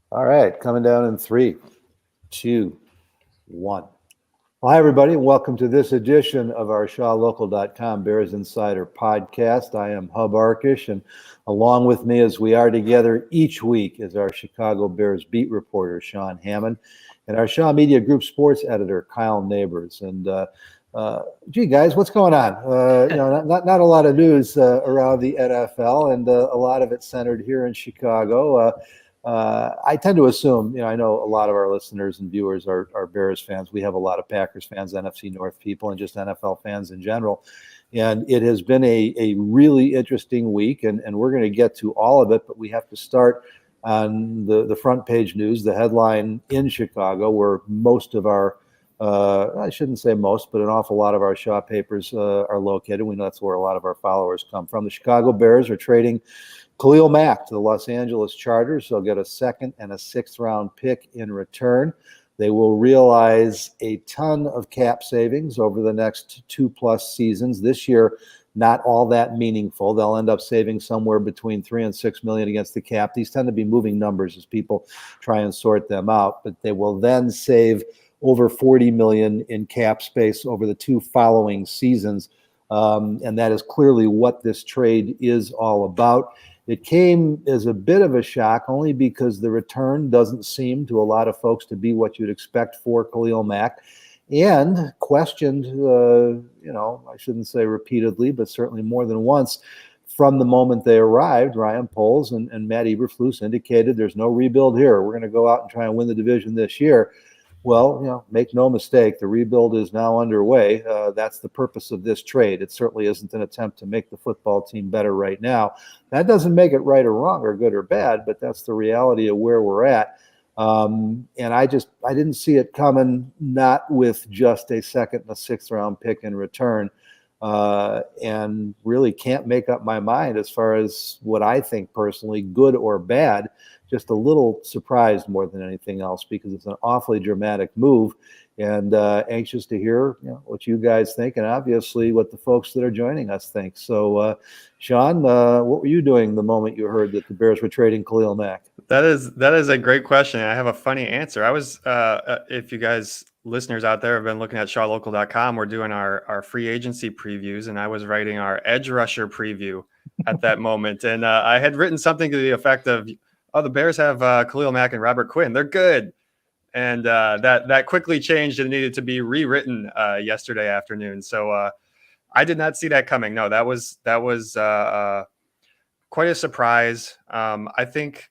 All right, coming down in 3, 2, 1. Well, hi, everybody, and welcome to this edition of our ShawLocal.com Bears Insider podcast. I am Hub Arkush, and along with me as we are together each week is our Chicago Bears beat reporter, Sean Hammond, and our Shaw Media Group sports editor, Kyle Nabors. And gee, guys, what's going on? Not a lot of news around the NFL, and a lot of it centered here in Chicago. I tend to assume, I know a lot of our listeners and viewers are Bears fans. We have a lot of Packers fans, NFC North people, and just NFL fans in general. And it has been a really interesting week, and we're going to get to all of it, but we have to start on the front page news, the headline in Chicago, where most of our I shouldn't say most, but an awful lot of our Shaw papers are located. We know that's where a lot of our followers come from. The Chicago Bears are trading Khalil Mack to the Los Angeles Chargers. They'll get a second and a sixth round pick in return. They will realize a ton of cap savings over the next 2+ seasons. This year, not all that meaningful. They'll end up saving somewhere between $3 and $6 million against the cap. These tend to be moving numbers as people try and sort them out, but they will then save over $40 million in cap space over the 2 following seasons. And that is clearly what this trade is all about. It came as a bit of a shock only because the return doesn't seem to a lot of folks to be what you'd expect for Khalil Mack, and questioned, I shouldn't say repeatedly, but certainly more than once from the moment they arrived. Ryan Poles and Matt Eberflus indicated there's no rebuild here. We're going to go out and try and win the division this year. Well, make no mistake, the rebuild is now underway. That's the purpose of this trade. It certainly isn't an attempt to make the football team better right now. That doesn't make it right or wrong or good or bad, but that's the reality of where we're at. And I didn't see it coming, not with just a second and a sixth round pick in return. And really can't make up my mind as far as what I think personally, good or bad. Just a little surprised more than anything else, because it's an awfully dramatic move, and anxious to hear what you guys think, and obviously what the folks that are joining us think. So, Sean, what were you doing the moment you heard that the Bears were trading Khalil Mack? That is a great question. I have a funny answer. I was, if you guys listeners out there have been looking at ShawLocal.com, we're doing our free agency previews, and I was writing our edge rusher preview at that moment, and I had written something to the effect of, "Oh, the Bears have Khalil Mack and Robert Quinn. They're good." And that quickly changed and needed to be rewritten yesterday afternoon. So I did not see that coming. No, that was quite a surprise. I think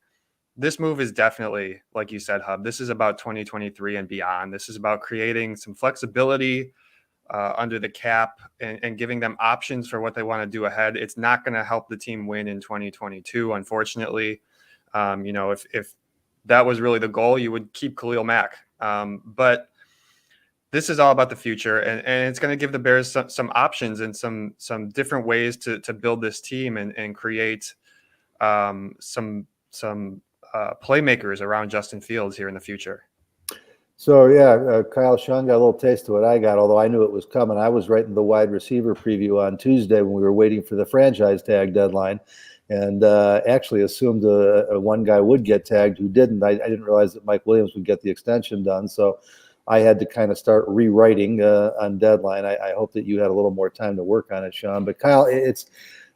this move is definitely, like you said, Hub, this is about 2023 and beyond. This is about creating some flexibility under the cap and giving them options for what they want to do ahead. It's not going to help the team win in 2022, unfortunately. If that was really the goal, you would keep Khalil Mack. But this is all about the future, and it's going to give the Bears some options and some different ways to build this team and create some playmakers around Justin Fields here in the future. So, Kyle, Sean got a little taste of what I got, although I knew it was coming. I was writing the wide receiver preview on Tuesday when we were waiting for the franchise tag deadline, and actually assumed one guy would get tagged who didn't. I didn't realize that Mike Williams would get the extension done, so I had to kind of start rewriting on deadline. I hope that you had a little more time to work on it, Sean. But Kyle,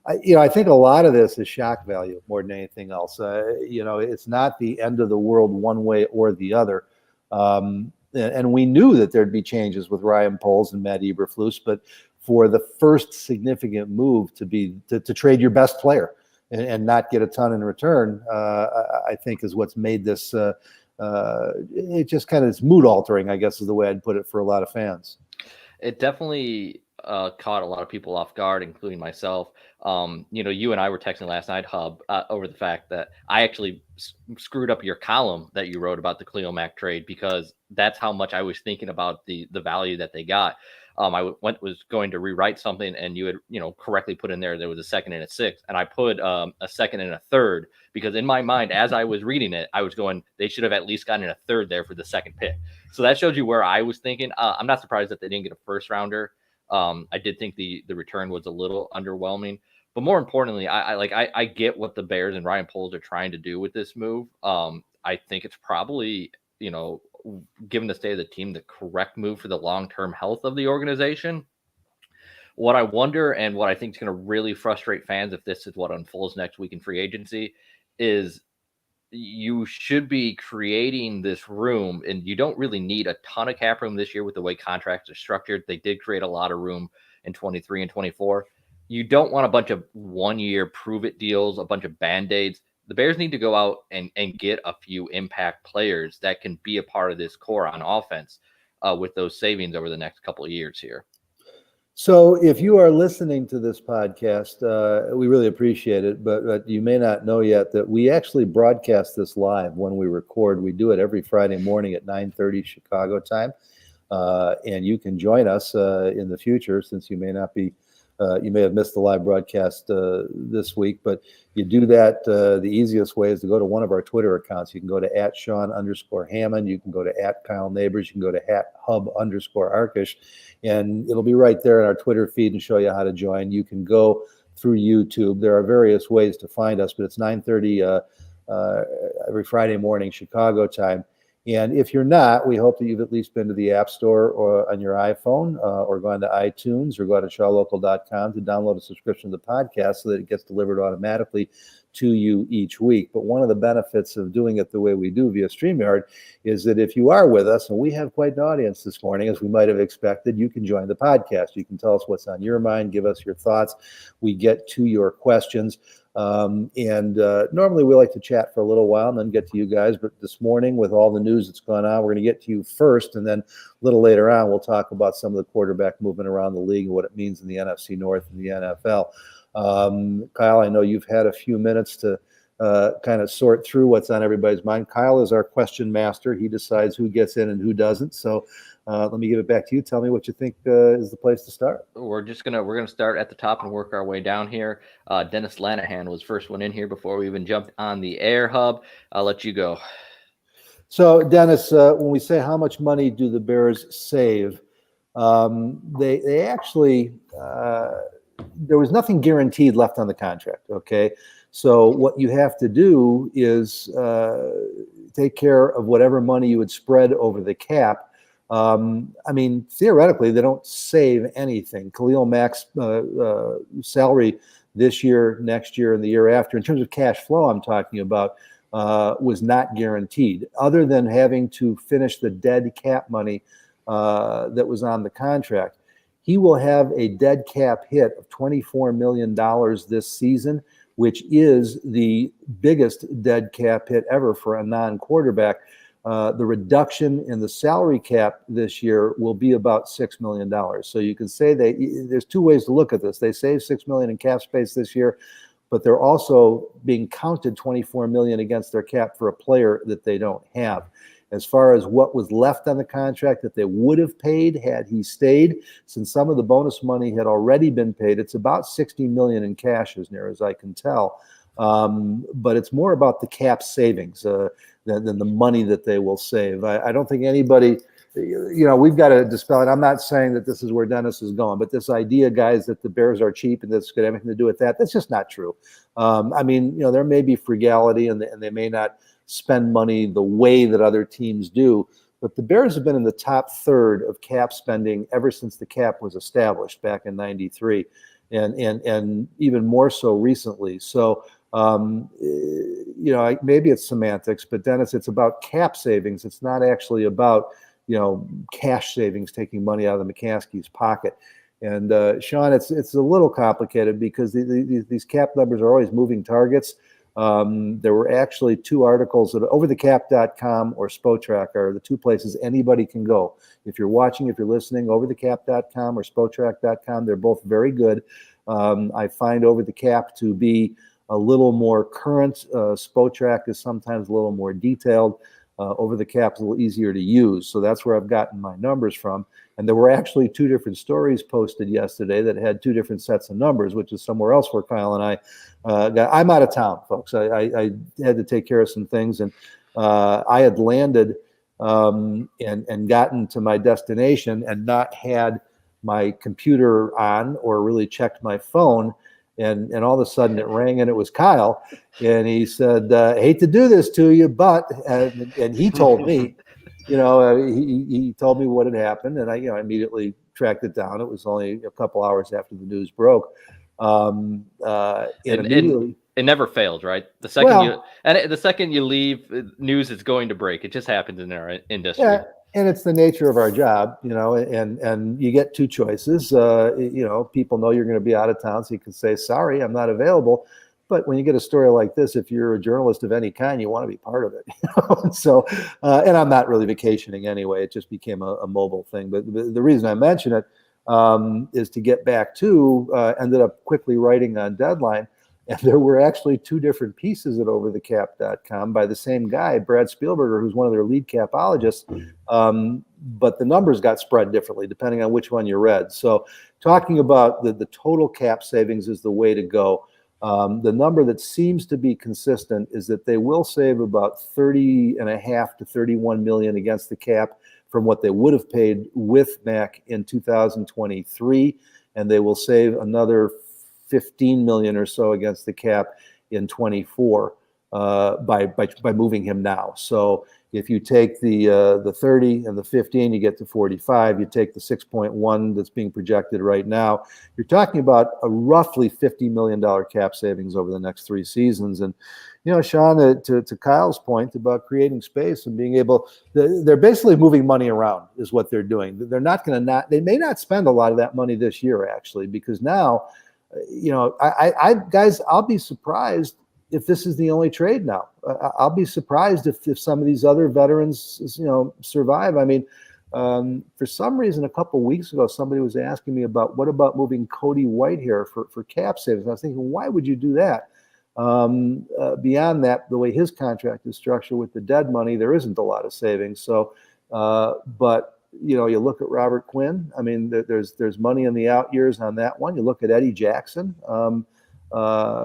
I think a lot of this is shock value more than anything else. It's not the end of the world one way or the other. And we knew that there'd be changes with Ryan Poles and Matt Eberflus, but for the first significant move to trade your best player and not get a ton in return, I think is what's made this. It just kind of is mood altering, I guess, is the way I'd put it for a lot of fans. It definitely caught a lot of people off guard, including myself. You and I were texting last night, Hub, over the fact that I actually screwed up your column that you wrote about the Khalil Mack trade, because that's how much I was thinking about the value that they got. I was going to rewrite something, and you had correctly put in there was a second and a sixth, and I put a second and a third, because in my mind, as I was reading it, I was going, they should have at least gotten a third there for the second pick. So that shows you where I was thinking. I'm not surprised that they didn't get a first rounder. I did think the return was a little underwhelming, but more importantly, I get what the Bears and Ryan Poles are trying to do with this move. I think it's probably, given the state of the team, the correct move for the long-term health of the organization. What I wonder, and what I think is going to really frustrate fans if this is what unfolds next week in free agency, is you should be creating this room, and you don't really need a ton of cap room this year with the way contracts are structured. They did create a lot of room in 23 and 24. You don't want a bunch of 1-year prove it deals, a bunch of band-aids. The Bears need to go out and get a few impact players that can be a part of this core on offense with those savings over the next couple of years here. So if you are listening to this podcast, we really appreciate it, but you may not know yet that we actually broadcast this live when we record. We do it every Friday morning at 9:30 Chicago time, and you can join us in the future, since you may not be, you may have missed the live broadcast this week, but you do that. The easiest way is to go to one of our Twitter accounts. You can go to @Sean_Hammond. You can go to @Kyle Nabors. You can go to @Hub_Arkush. And it'll be right there in our Twitter feed and show you how to join. You can go through YouTube. There are various ways to find us, but it's 9:30 every Friday morning, Chicago time. And if you're not, we hope that you've at least been to the App Store or on your iPhone or gone to iTunes or go to shawlocal.com to download a subscription to the podcast so that it gets delivered automatically to you each week. But one of the benefits of doing it the way we do via StreamYard is that if you are with us, and we have quite an audience this morning, as we might have expected, you can join the podcast. You can tell us what's on your mind, give us your thoughts. We get to your questions. Normally we like to chat for a little while and then get to you guys. But this morning, with all the news that's gone on, we're going to get to you first. And then a little later on, we'll talk about some of the quarterback movement around the league and what it means in the NFC North and the NFL. Kyle, I know you've had a few minutes to kind of sort through what's on everybody's mind. Kyle is our question master. He decides who gets in and who doesn't. So let me give it back to you. Tell me what you think is the place to start. We're gonna start at the top and work our way down here. Dennis Lanahan was first one in here before we even jumped on the air, Hub. I'll let you go. So Dennis, when we say how much money do the Bears save, they actually there was nothing guaranteed left on the contract. Okay. So what you have to do is take care of whatever money you would spread over the cap. I mean, theoretically, they don't save anything. Khalil Mack's salary this year, next year, and the year after, in terms of cash flow I'm talking about, was not guaranteed, other than having to finish the dead cap money that was on the contract. He will have a dead cap hit of $24 million this season, which is the biggest dead cap hit ever for a non-quarterback. The reduction in the salary cap this year will be about $6 million. So you can say there's two ways to look at this. They save $6 million in cap space this year, but they're also being counted $24 million against their cap for a player that they don't have. As far as what was left on the contract that they would have paid had he stayed, since some of the bonus money had already been paid, it's about $60 million in cash, as near as I can tell. But it's more about the cap savings than the money that they will save. I don't think anybody, we've got to dispel it. I'm not saying that this is where Dennis is going, but this idea, guys, that the Bears are cheap and this could have anything to do with that, that's just not true. I mean, there may be frugality and they may not spend money the way that other teams do, but the Bears have been in the top third of cap spending ever since the cap was established back in '93, and even more so recently. So, maybe it's semantics, but Dennis, it's about cap savings. It's not actually about, cash savings, taking money out of the McCaskey's pocket. And Sean, it's a little complicated because these cap numbers are always moving targets. There were actually two articles at overthecap.com or Spotrac are the two places anybody can go. If you're watching, if you're listening, overthecap.com or Spotrac.com, they're both very good. I find Over the Cap to be a little more current. Spotrac is sometimes a little more detailed. Over the Cap is a little easier to use. So that's where I've gotten my numbers from. And there were actually two different stories posted yesterday that had two different sets of numbers, which is somewhere else where Kyle and I I'm out of town, folks. I had to take care of some things, and I had landed and gotten to my destination and not had my computer on or really checked my phone. And all of a sudden it rang, and it was Kyle, and he said, "Hate to do this to you, but," and he told me, he told me what had happened, and I immediately tracked it down. It was only a couple hours after the news broke. And immediately, it never failed, right? The second you leave, news is going to break. It just happens in our industry. Yeah, and it's the nature of our job, and you get two choices. People know you're going to be out of town, so you can say, "Sorry, I'm not available." But when you get a story like this, if you're a journalist of any kind, you want to be part of it. So, and I'm not really vacationing anyway. It just became a mobile thing. But the reason I mention it is to get back to, ended up quickly writing on Deadline. And there were actually two different pieces at overthecap.com by the same guy, Brad Spielberger, who's one of their lead capologists. But the numbers got spread differently depending on which one you read. So talking about the total cap savings is the way to go. The number that seems to be consistent is that they will save about 30.5 to 31 million against the cap from what they would have paid with Mack in 2023, and they will save another 15 million or so against the cap in 24 by moving him now. So if you take the 30 and the 15, you get to 45. You take the 6.1 that's being projected right now, you're talking about a roughly $50 million cap savings over the next 3 seasons. And Sean, to Kyle's point about creating space and being able, they're basically moving money around is what they're doing. They're not going to they may not spend a lot of that money this year actually, because now, guys, I'll be surprised if this is the only trade now. I'll be surprised if some of these other veterans, survive. I mean, for some reason, a couple of weeks ago, somebody was asking me about what about moving Cody Whitehair for cap savings. I was thinking, why would you do that? Beyond that, the way his contract is structured with the dead money, there isn't a lot of savings. So, but you look at Robert Quinn. I mean, there's money in the out years on that one. You look at Eddie Jackson. They're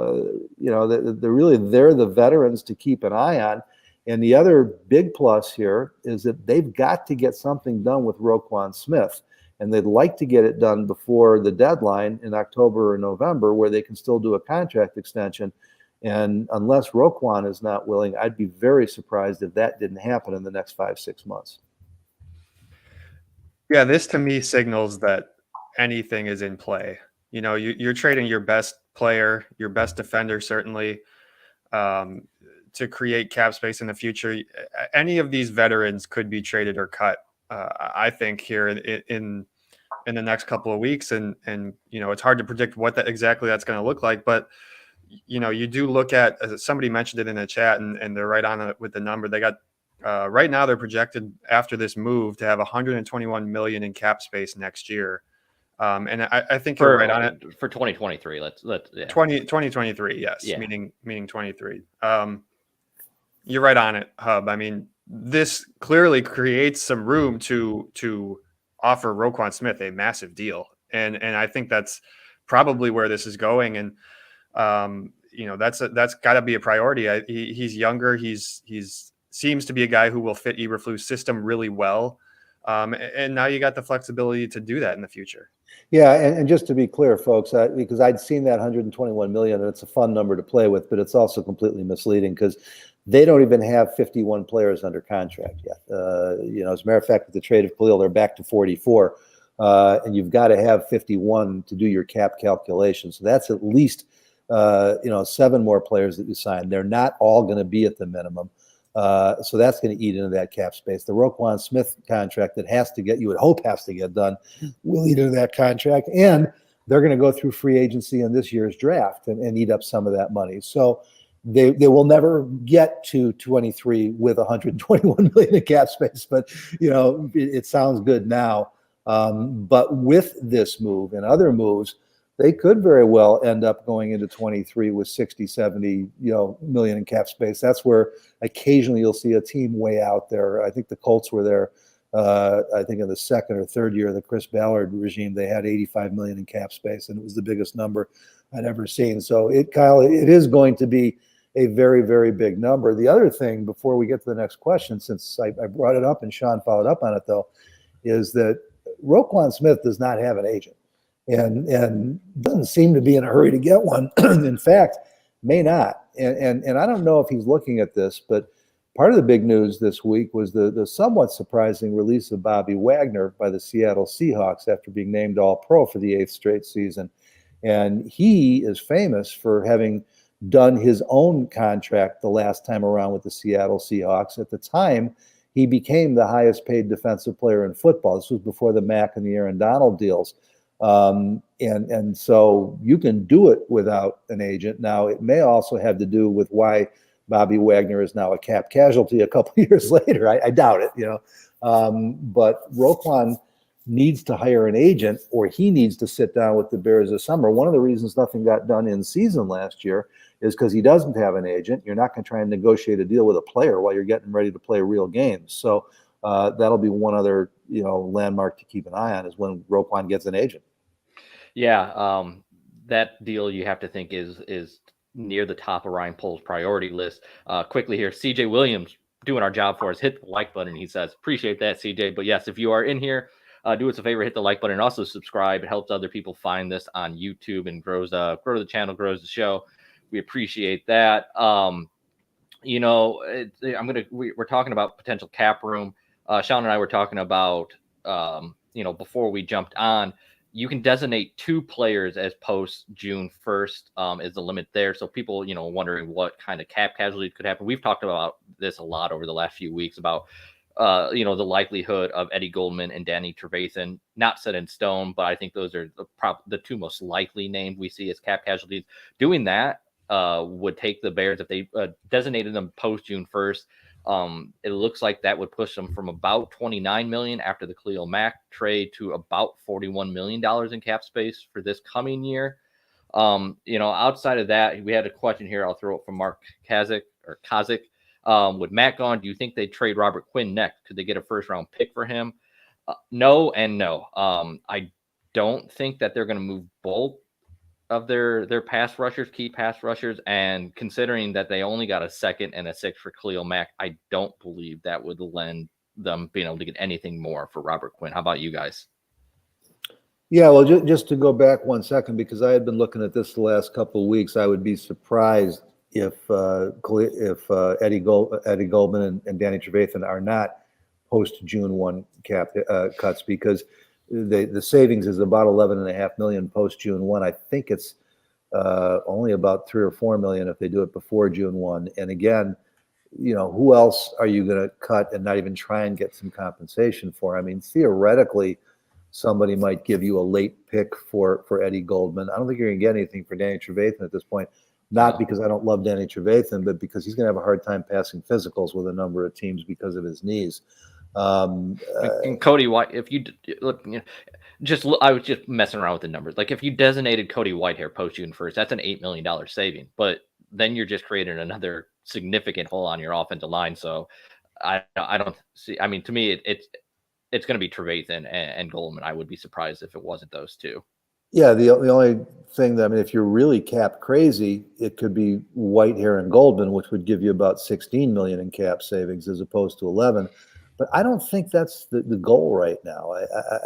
the veterans to keep an eye on. And the other big plus here is that they've got to get something done with Roquan Smith, and they'd like to get it done before the deadline in October or November, where they can still do a contract extension. And unless Roquan is not willing, I'd be very surprised if that didn't happen in the next 5-6 months. Yeah, this to me signals that anything is in play. You're trading your best player, your best defender, certainly, to create cap space in the future. Any of these veterans could be traded or cut, I think, here in the next couple of weeks. And it's hard to predict what exactly that's going to look like. But, you do look at, as somebody mentioned it in the chat, and they're right on it with the number. They got right now they're projected after this move to have 121 million in cap space next year. And I think you're right on it for 2023. Let's 2023. Yes. Yeah. Meaning 23. You're right on it, Hub. I mean, this clearly creates some room to offer Roquan Smith a massive deal. And I think that's probably where this is going. And, that's gotta be a priority. He's younger. He's seems to be a guy who will fit Eberflus's system really well. And now you got the flexibility to do that in the future. Yeah, and just to be clear, folks, because I'd seen that 121 million, and it's a fun number to play with, but it's also completely misleading because they don't even have 51 players under contract yet. As a matter of fact, with the trade of Khalil, they're back to 44, and you've got to have 51 to do your cap calculation. So that's at least 7 more players that you sign. They're not all going to be at the minimum. So that's going to eat into that cap space. The Roquan Smith contract that you would hope has to get done will eat into that contract. And they're going to go through free agency in this year's draft and eat up some of that money. So they will never get to 23 with 121 million in cap space. But, it sounds good now. But with this move and other moves, they could very well end up going into 23 with 60, 70, million in cap space. That's where occasionally you'll see a team way out there. I think the Colts were there. I think in the second or third year of the Chris Ballard regime, they had 85 million in cap space, and it was the biggest number I'd ever seen. So Kyle, it is going to be a very, very big number. The other thing, before we get to the next question, since I brought it up and Sean followed up on it though, is that Roquan Smith does not have an agent. and doesn't seem to be in a hurry to get one. In fact, may not. And I don't know if he's looking at this, but part of the big news this week was the somewhat surprising release of Bobby Wagner by the Seattle Seahawks after being named All-Pro for the 8th straight season. And he is famous for having done his own contract the last time around with the Seattle Seahawks. At the time, he became the highest paid defensive player in football. This was before the Mack and the Aaron Donald deals. And so you can do it without an agent. Now, it may also have to do with why Bobby Wagner is now a cap casualty a couple of years later. I doubt it, but Roquan needs to hire an agent, or he needs to sit down with the Bears this summer. One of the reasons nothing got done in season last year is because he doesn't have an agent. You're not going to try and negotiate a deal with a player while you're getting ready to play real games. So that'll be one other, landmark to keep an eye on is when Roquan gets an agent. Yeah, that deal you have to think is near the top of Ryan Pohl's priority list. Quickly here, CJ Williams doing our job for us. Hit the like button, he says. Appreciate that, CJ. But yes, if you are in here, do us a favor, hit the like button, and also subscribe. It helps other people find this on YouTube and grows the channel, grows the show. We appreciate that. We're talking about potential cap room. Sean and I were talking about, before we jumped on, you can designate 2 players as post June 1st is the limit there. So people, wondering what kind of cap casualties could happen. We've talked about this a lot over the last few weeks about, the likelihood of Eddie Goldman and Danny Trevathan, not set in stone, but I think those are the 2 most likely named we see as cap casualties. Doing that would take the Bears, if they designated them post June 1st, it looks like that would push them from about $29 million after the Khalil Mack trade to about $41 million in cap space for this coming year. Outside of that, we had a question here. I'll throw it from Mark Kazik. With Matt gone, do you think they trade Robert Quinn next? Could they get a first-round pick for him? No and no. I don't think that they're going to move both of their key pass rushers, and considering that they only got a 2nd and a 6th for Khalil Mack, I don't believe that would lend them being able to get anything more for Robert Quinn. How about you guys? Yeah, well, just to go back 1 second, because I had been looking at this the last couple of weeks, I would be surprised if Eddie Goldman and Danny Trevathan are not post June 1 cap cuts, because the savings is about $11.5 million post June 1. I think it's only about $3 or $4 million if they do it before June 1. And again, who else are you going to cut and not even try and get some compensation for? I mean, theoretically, somebody might give you a late pick for Eddie Goldman. I don't think you're going to get anything for Danny Trevathan at this point. Not because I don't love Danny Trevathan, but because he's going to have a hard time passing physicals with a number of teams because of his knees. And Cody White, if you look, I was just messing around with the numbers. Like if you designated Cody Whitehair post June 1st, that's an $8 million saving. But then you're just creating another significant hole on your offensive line. So I don't see. I mean, to me, it's going to be Trevathan and Goldman. I would be surprised if it wasn't those 2. Yeah, the only thing that, if you're really cap crazy, it could be Whitehair and Goldman, which would give you about $16 million in cap savings as opposed to 11. But I don't think that's the goal right now.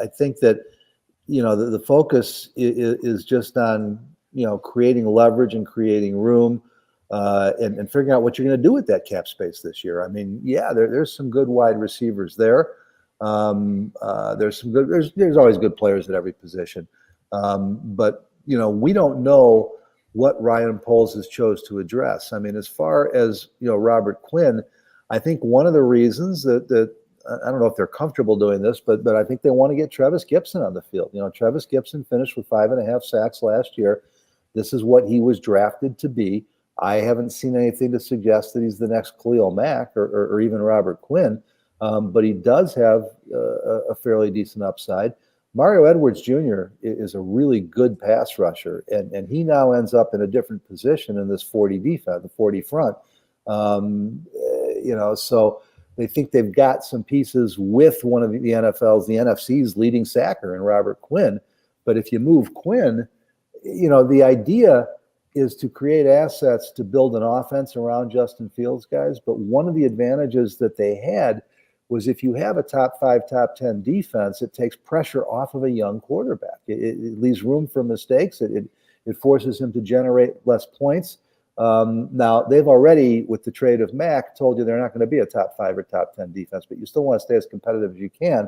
I think that, the focus is just on, creating leverage and creating room and figuring out what you're going to do with that cap space this year. I mean, yeah, there's some good wide receivers there. There's always good players at every position. But, we don't know what Ryan Poles has chose to address. I mean, as far as, Robert Quinn, I think one of the reasons that I don't know if they're comfortable doing this, but I think they want to get Travis Gibson on the field. Travis Gibson finished with 5.5 sacks last year. This is what he was drafted to be. I haven't seen anything to suggest that he's the next Khalil Mack or even Robert Quinn, but he does have a fairly decent upside. Mario Edwards Jr. is a really good pass rusher, and he now ends up in a different position in this 40 defense, the 40 front. So they think they've got some pieces with one of the NFC's leading sacker in Robert Quinn. But if you move Quinn, the idea is to create assets to build an offense around Justin Fields, guys. But one of the advantages that they had was if you have a top 5, top 10 defense, it takes pressure off of a young quarterback. It leaves room for mistakes. It forces him to generate less points. Now, they've already, with the trade of Mack, told you they're not going to be a top 5 or top 10 defense, but you still want to stay as competitive as you can.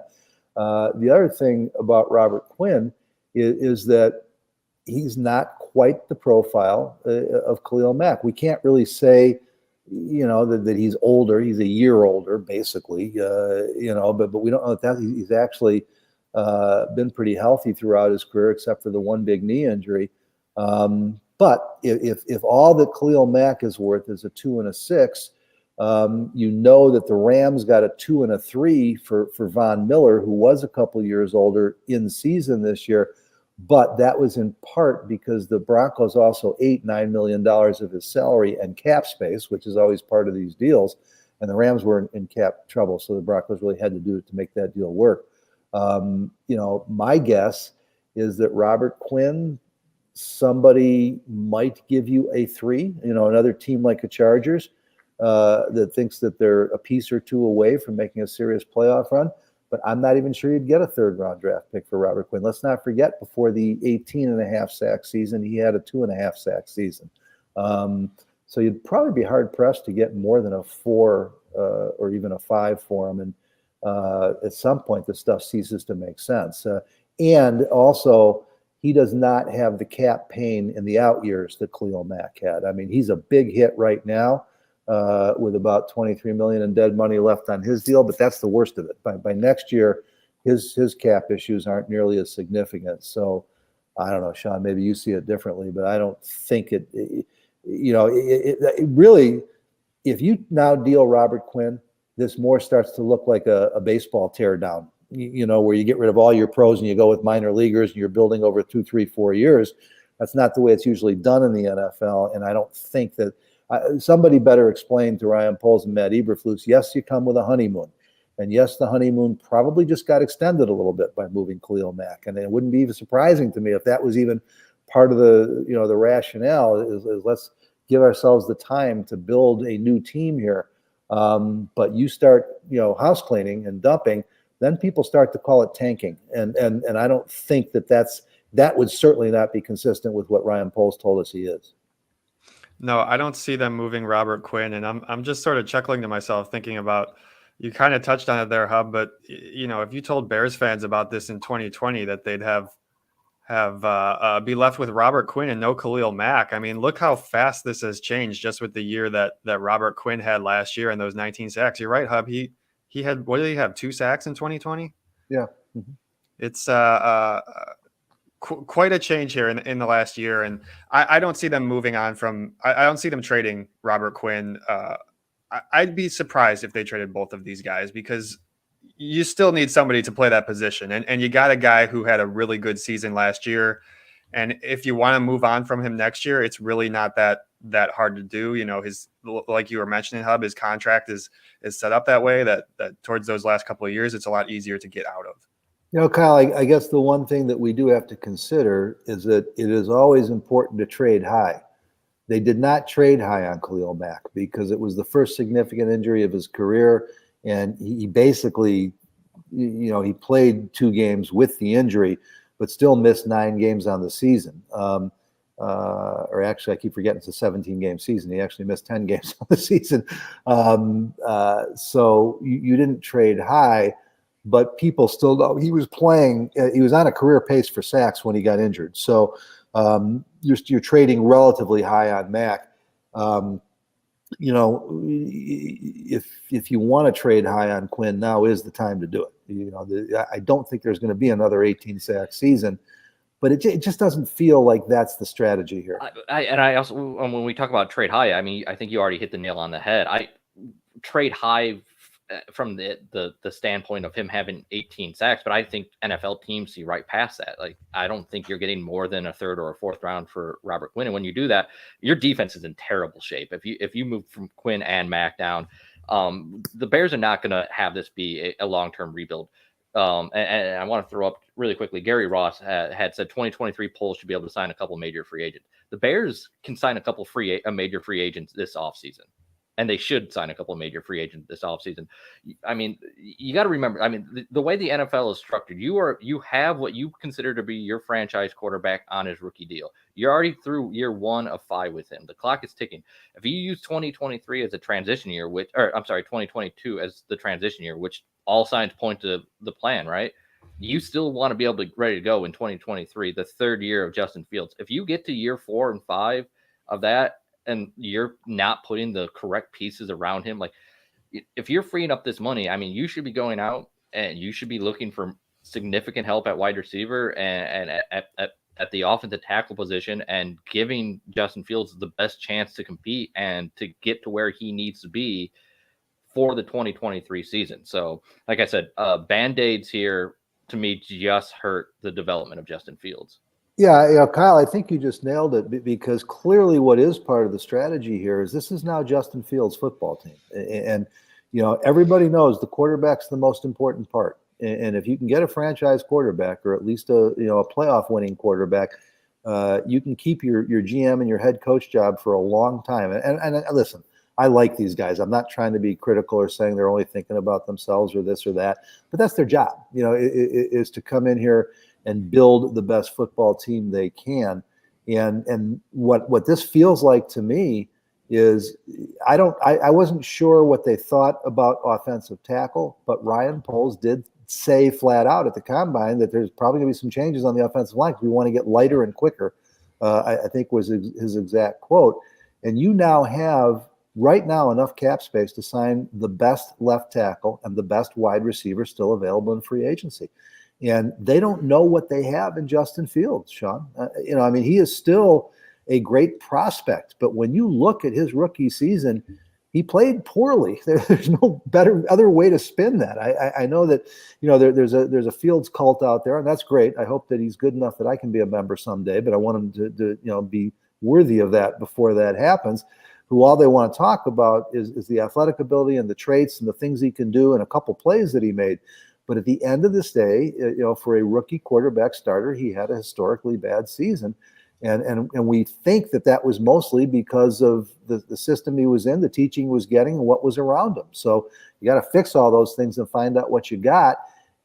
The other thing about Robert Quinn is that he's not quite the profile of Khalil Mack. We can't really say, that he's older. He's a year older, basically, but we don't know that he's actually been pretty healthy throughout his career, except for the one big knee injury. But if all that Khalil Mack is worth is a 2 and a 6, that the Rams got a 2 and a 3 for Von Miller, who was a couple years older in season this year. But that was in part because the Broncos also ate $9 million of his salary and cap space, which is always part of these deals. And the Rams were in cap trouble, so the Broncos really had to do it to make that deal work. My guess is that Robert Quinn, somebody might give you a 3, another team like the Chargers that thinks that they're a piece or two away from making a serious playoff run. But I'm not even sure you'd get a 3rd-round draft pick for Robert Quinn. Let's not forget, before the 18.5 sack season, he had a 2.5 sack season. So you'd probably be hard-pressed to get more than a 4 or even a 5 for him. And at some point, the stuff ceases to make sense. And also, he does not have the cap pain in the out years that Khalil Mack had. I mean, he's a big hit right now. With about $23 million in dead money left on his deal, but that's the worst of it. By next year, his cap issues aren't nearly as significant. So I don't know, Sean, maybe you see it differently, but I don't think it really, if you now deal Robert Quinn, this more starts to look like a baseball teardown, where you get rid of all your pros and you go with minor leaguers and you're building over 2, 3, 4 years. That's not the way it's usually done in the NFL. And I don't think that somebody better explain to Ryan Poles and Matt Eberflus, yes, you come with a honeymoon. And yes, the honeymoon probably just got extended a little bit by moving Khalil Mack. And it wouldn't be even surprising to me if that was even part of the rationale is let's give ourselves the time to build a new team here. But you start, house cleaning and dumping, then people start to call it tanking. And I don't think that would certainly not be consistent with what Ryan Poles told us he is. No, I don't see them moving Robert Quinn, and I'm just sort of chuckling to myself thinking about, you kind of touched on it there, Hub, but if you told Bears fans about this in 2020 that they'd be left with Robert Quinn and no Khalil Mack, I mean, look how fast this has changed just with the year that Robert Quinn had last year and those 19 sacks. You're right, Hub. He had, what did he have, 2 sacks in 2020? Yeah. Mm-hmm. It's quite a change here in the last year. And I don't see them moving on from, I don't see them trading Robert Quinn. I'd be surprised if they traded both of these guys, because you still need somebody to play that position. And you got a guy who had a really good season last year. And if you want to move on from him next year, it's really not that hard to do. His, like you were mentioning, Hub, his contract is set up that way that towards those last couple of years, it's a lot easier to get out of. Kyle, I guess the one thing that we do have to consider is that it is always important to trade high. They did not trade high on Khalil Mack because it was the first significant injury of his career. And he basically, he played 2 games with the injury, but still missed 9 games on the season. Or actually, I keep forgetting it's a 17-game season. He actually missed 10 games on the season. So you didn't trade high. But people still know he was playing. He was on a career pace for sacks when he got injured. So you're trading relatively high on Mack. If you want to trade high on Quinn, now is the time to do it. I don't think there's going to be another 18 sack season, but it just doesn't feel like that's the strategy here. I also, when we talk about trade high, I mean, I think you already hit the nail on the head. I trade high from the standpoint of him having 18 sacks, but I think NFL teams see right past that. Like, I don't think you're getting more than a 3rd or a 4th round for Robert Quinn. And when you do that, your defense is in terrible shape. If you move from Quinn and Mack down, the Bears are not going to have this be a long-term rebuild. And I want to throw up really quickly, Gary Ross had said 2023 Poles should be able to sign a couple major free agents. The Bears can sign a couple major free agents this offseason. and they should sign a couple of major free agents this offseason. I mean, you got to remember, I mean, the way the NFL is structured, you have what you consider to be your franchise quarterback on his rookie deal. You're already through year 1 of 5 with him. The clock is ticking. If you use 2023 as a transition year, 2022 as the transition year, which all signs point to the plan, right? You still want to be able to ready to go in 2023, the third year of Justin Fields. If you get to year 4 and 5 of that, and you're not putting the correct pieces around him, like if you're freeing up this money, I mean, you should be going out and you should be looking for significant help at wide receiver and at the offensive tackle position, and giving Justin Fields the best chance to compete and to get to where he needs to be for the 2023 season. So, like I said, Band-Aids here to me just hurt the development of Justin Fields. Yeah, Kyle, I think you just nailed it, because clearly what is part of the strategy here is this is now Justin Fields' football team. And everybody knows the quarterback's the most important part. And if you can get a franchise quarterback, or at least a playoff winning quarterback, you can keep your GM and your head coach job for a long time. And listen, I like these guys. I'm not trying to be critical or saying they're only thinking about themselves or this or that, but that's their job, is to come in here and build the best football team they can. And what this feels like to me is I wasn't sure what they thought about offensive tackle, but Ryan Poles did say flat out at the combine that there's probably going to be some changes on the offensive line because we want to get lighter and quicker. I think was his exact quote. And you now have right now enough cap space to sign the best left tackle and the best wide receiver still available in free agency. And they don't know what they have in Justin Fields, Sean. He is still a great prospect, but when you look at his rookie season, he played poorly. There's no other way to spin that. I know that there's a Fields cult out there, and that's great. I hope that he's good enough that I can be a member someday, but I want him to be worthy of that before that happens. Who all they want to talk about is the athletic ability and the traits and the things he can do and a couple plays that he made. But at the end of this day, for a rookie quarterback starter, he had a historically bad season. And we think that was mostly because of the system he was in, the teaching he was getting, and what was around him. So you got to fix all those things and find out what you got.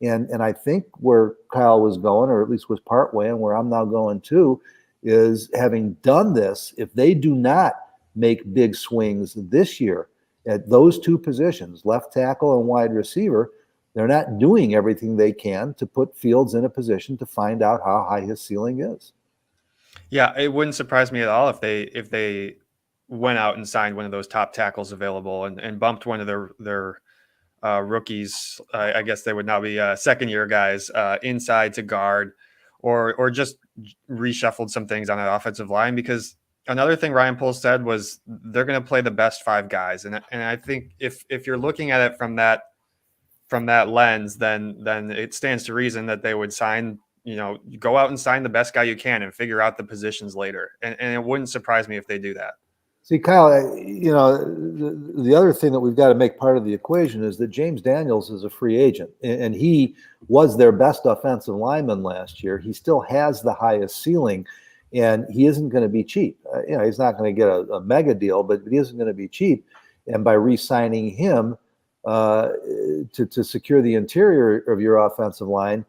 And I think where Kyle was going, or at least was partway, and where I'm now going too, is having done this, if they do not make big swings this year at those two positions, left tackle and wide receiver, they're not doing everything they can to put Fields in a position to find out how high his ceiling is. Yeah, it wouldn't surprise me at all if they went out and signed one of those top tackles available and bumped one of their rookies. I guess they would now be second-year guys inside to guard, or just reshuffled some things on the offensive line. Because another thing Ryan Poles said was they're going to play the best 5 guys, and I think if you're looking at it from that lens, then it stands to reason that they would sign, go out and sign the best guy you can and figure out the positions later. And it wouldn't surprise me if they do that. See, Kyle, the other thing that we've got to make part of the equation is that James Daniels is a free agent, and he was their best offensive lineman last year. He still has the highest ceiling, and he isn't going to be cheap. He's not going to get a mega deal, but he isn't going to be cheap. And by re-signing him, to secure the interior of your offensive line,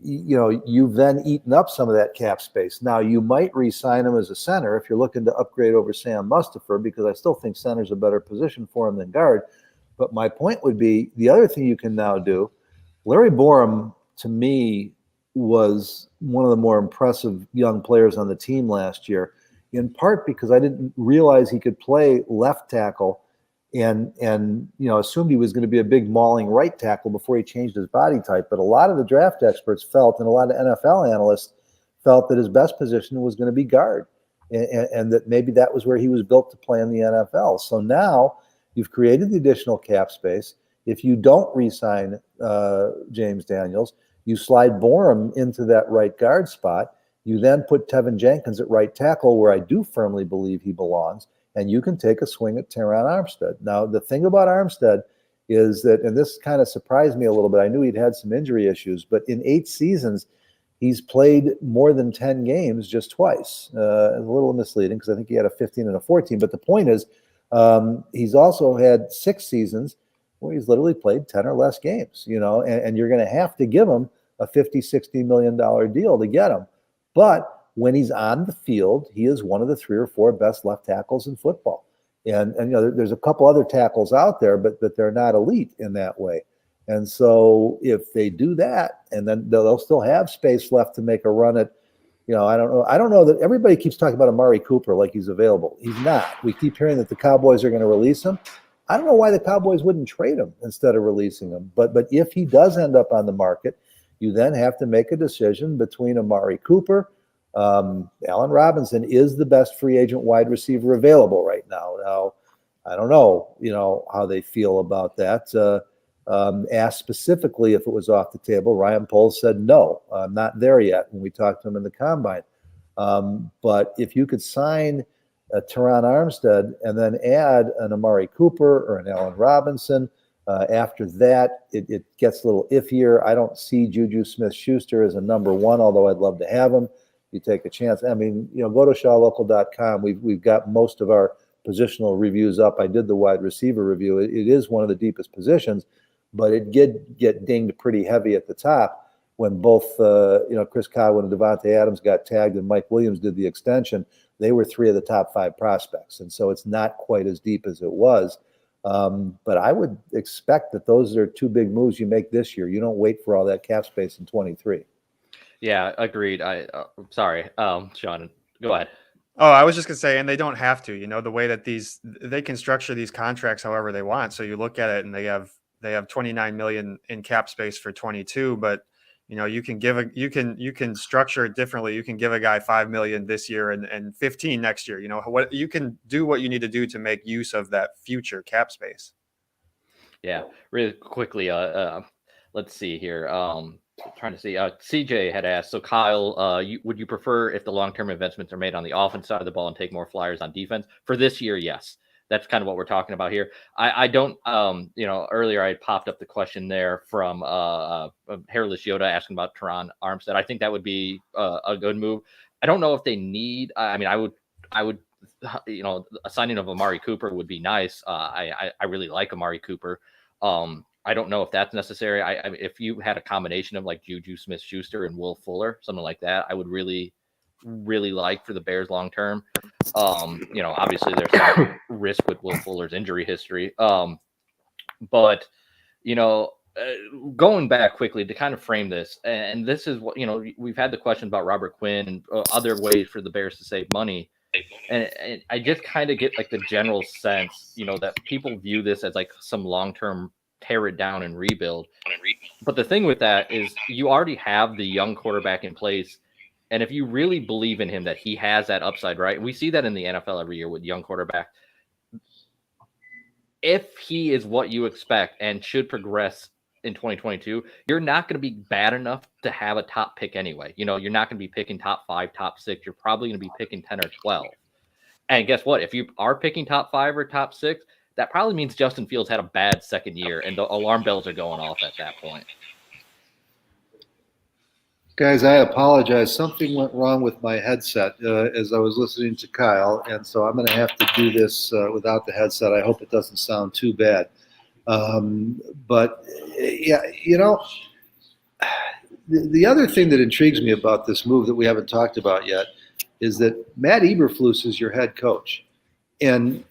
you've then eaten up some of that cap space. Now you might re-sign him as a center if you're looking to upgrade over Sam Mustipher, because I still think center's a better position for him than guard. But my point would be, the other thing you can now do, Larry Borom, to me, was one of the more impressive young players on the team last year, in part because I didn't realize he could play left tackle and assumed he was going to be a big mauling right tackle before he changed his body type. But a lot of the draft experts felt, and a lot of NFL analysts felt, that his best position was going to be guard, and that maybe that was where he was built to play in the NFL. So now you've created the additional cap space. If you don't re-sign James Daniels, you slide Borom into that right guard spot. You then put Tevin Jenkins at right tackle, where I do firmly believe he belongs, and you can take a swing at Teron Armstead. Now, the thing about Armstead is that, and this kind of surprised me a little bit, I knew he'd had some injury issues, but in 8 seasons, he's played more than 10 games just twice. A little misleading because I think he had a 15 and a 14, but the point is, He's also had 6 seasons where he's literally played 10 or less games, and you're going to have to give him a $50-60 million deal to get him. But when he's on the field, he is one of the 3 or 4 best left tackles in football. And there's a couple other tackles out there, but they're not elite in that way. And so if they do that, and then they'll still have space left to make a run at, I don't know that everybody keeps talking about Amari Cooper like he's available. He's not. We keep hearing that the Cowboys are going to release him. I don't know why the Cowboys wouldn't trade him instead of releasing him. But if he does end up on the market, you then have to make a decision between Amari Cooper. Allen Robinson is the best free agent wide receiver available right now. Now, I don't know, how they feel about that. Asked specifically if it was off the table, Ryan Poles said no, I'm not there yet when we talked to him in the combine. But if you could sign Teron Armstead and then add an Amari Cooper or an Allen Robinson, after that, it gets a little iffier. I don't see Juju Smith-Schuster as a number 1, although I'd love to have him. You take a chance. I mean, go to shawlocal.com. We've got most of our positional reviews up. I did the wide receiver review. It is one of the deepest positions, but it did get dinged pretty heavy at the top when both Chris Godwin and Devontae Adams got tagged and Mike Williams did the extension. They were 3 of the top 5 prospects, and so it's not quite as deep as it was. But I would expect that those are 2 big moves you make this year. You don't wait for all that cap space in 23. Yeah, agreed. Sorry, Sean, go ahead. Oh, I was just gonna say, and they don't have to, the way that they can structure these contracts however they want. So you look at it and they have 29 million in cap space for 22, but you can structure it differently. You can give a guy 5 million this year and 15 next year. What you can do what you need to do to make use of that future cap space. Yeah, really quickly, let's see here. Trying to see. CJ had asked, so Kyle, would you prefer if the long-term investments are made on the offense side of the ball and take more flyers on defense? For this year, yes. That's kind of what we're talking about here. I don't, earlier I popped up the question there from Hairless Yoda asking about Teron Armstead. I think that would be a good move. I don't know if they need, I would, a signing of Amari Cooper would be nice. I really like Amari Cooper. I don't know if that's necessary. If you had a combination of like Juju Smith-Schuster and Will Fuller, something like that, I would really like for the Bears long term. Obviously there's some risk with Will Fuller's injury history. But going back quickly to kind of frame this, and this is what, we've had the question about Robert Quinn and other ways for the Bears to save money. And I just kind of get like the general sense, that people view this as like some long-term tear it down and rebuild. But the thing with that is you already have the young quarterback in place. And if you really believe in him, that he has that upside, right? We see that in the NFL every year with young quarterback. If he is what you expect and should progress in 2022, you're not going to be bad enough to have a top pick anyway. You're not going to be picking top 5, top 6. You're probably going to be picking 10 or 12. And guess what? If you are picking top 5 or top 6, that probably means Justin Fields had a bad second year and the alarm bells are going off at that point. Guys, I apologize. Something went wrong with my headset as I was listening to Kyle, and so I'm going to have to do this without the headset. I hope it doesn't sound too bad. But, yeah, the other thing that intrigues me about this move that we haven't talked about yet is that Matt Eberflus is your head coach. And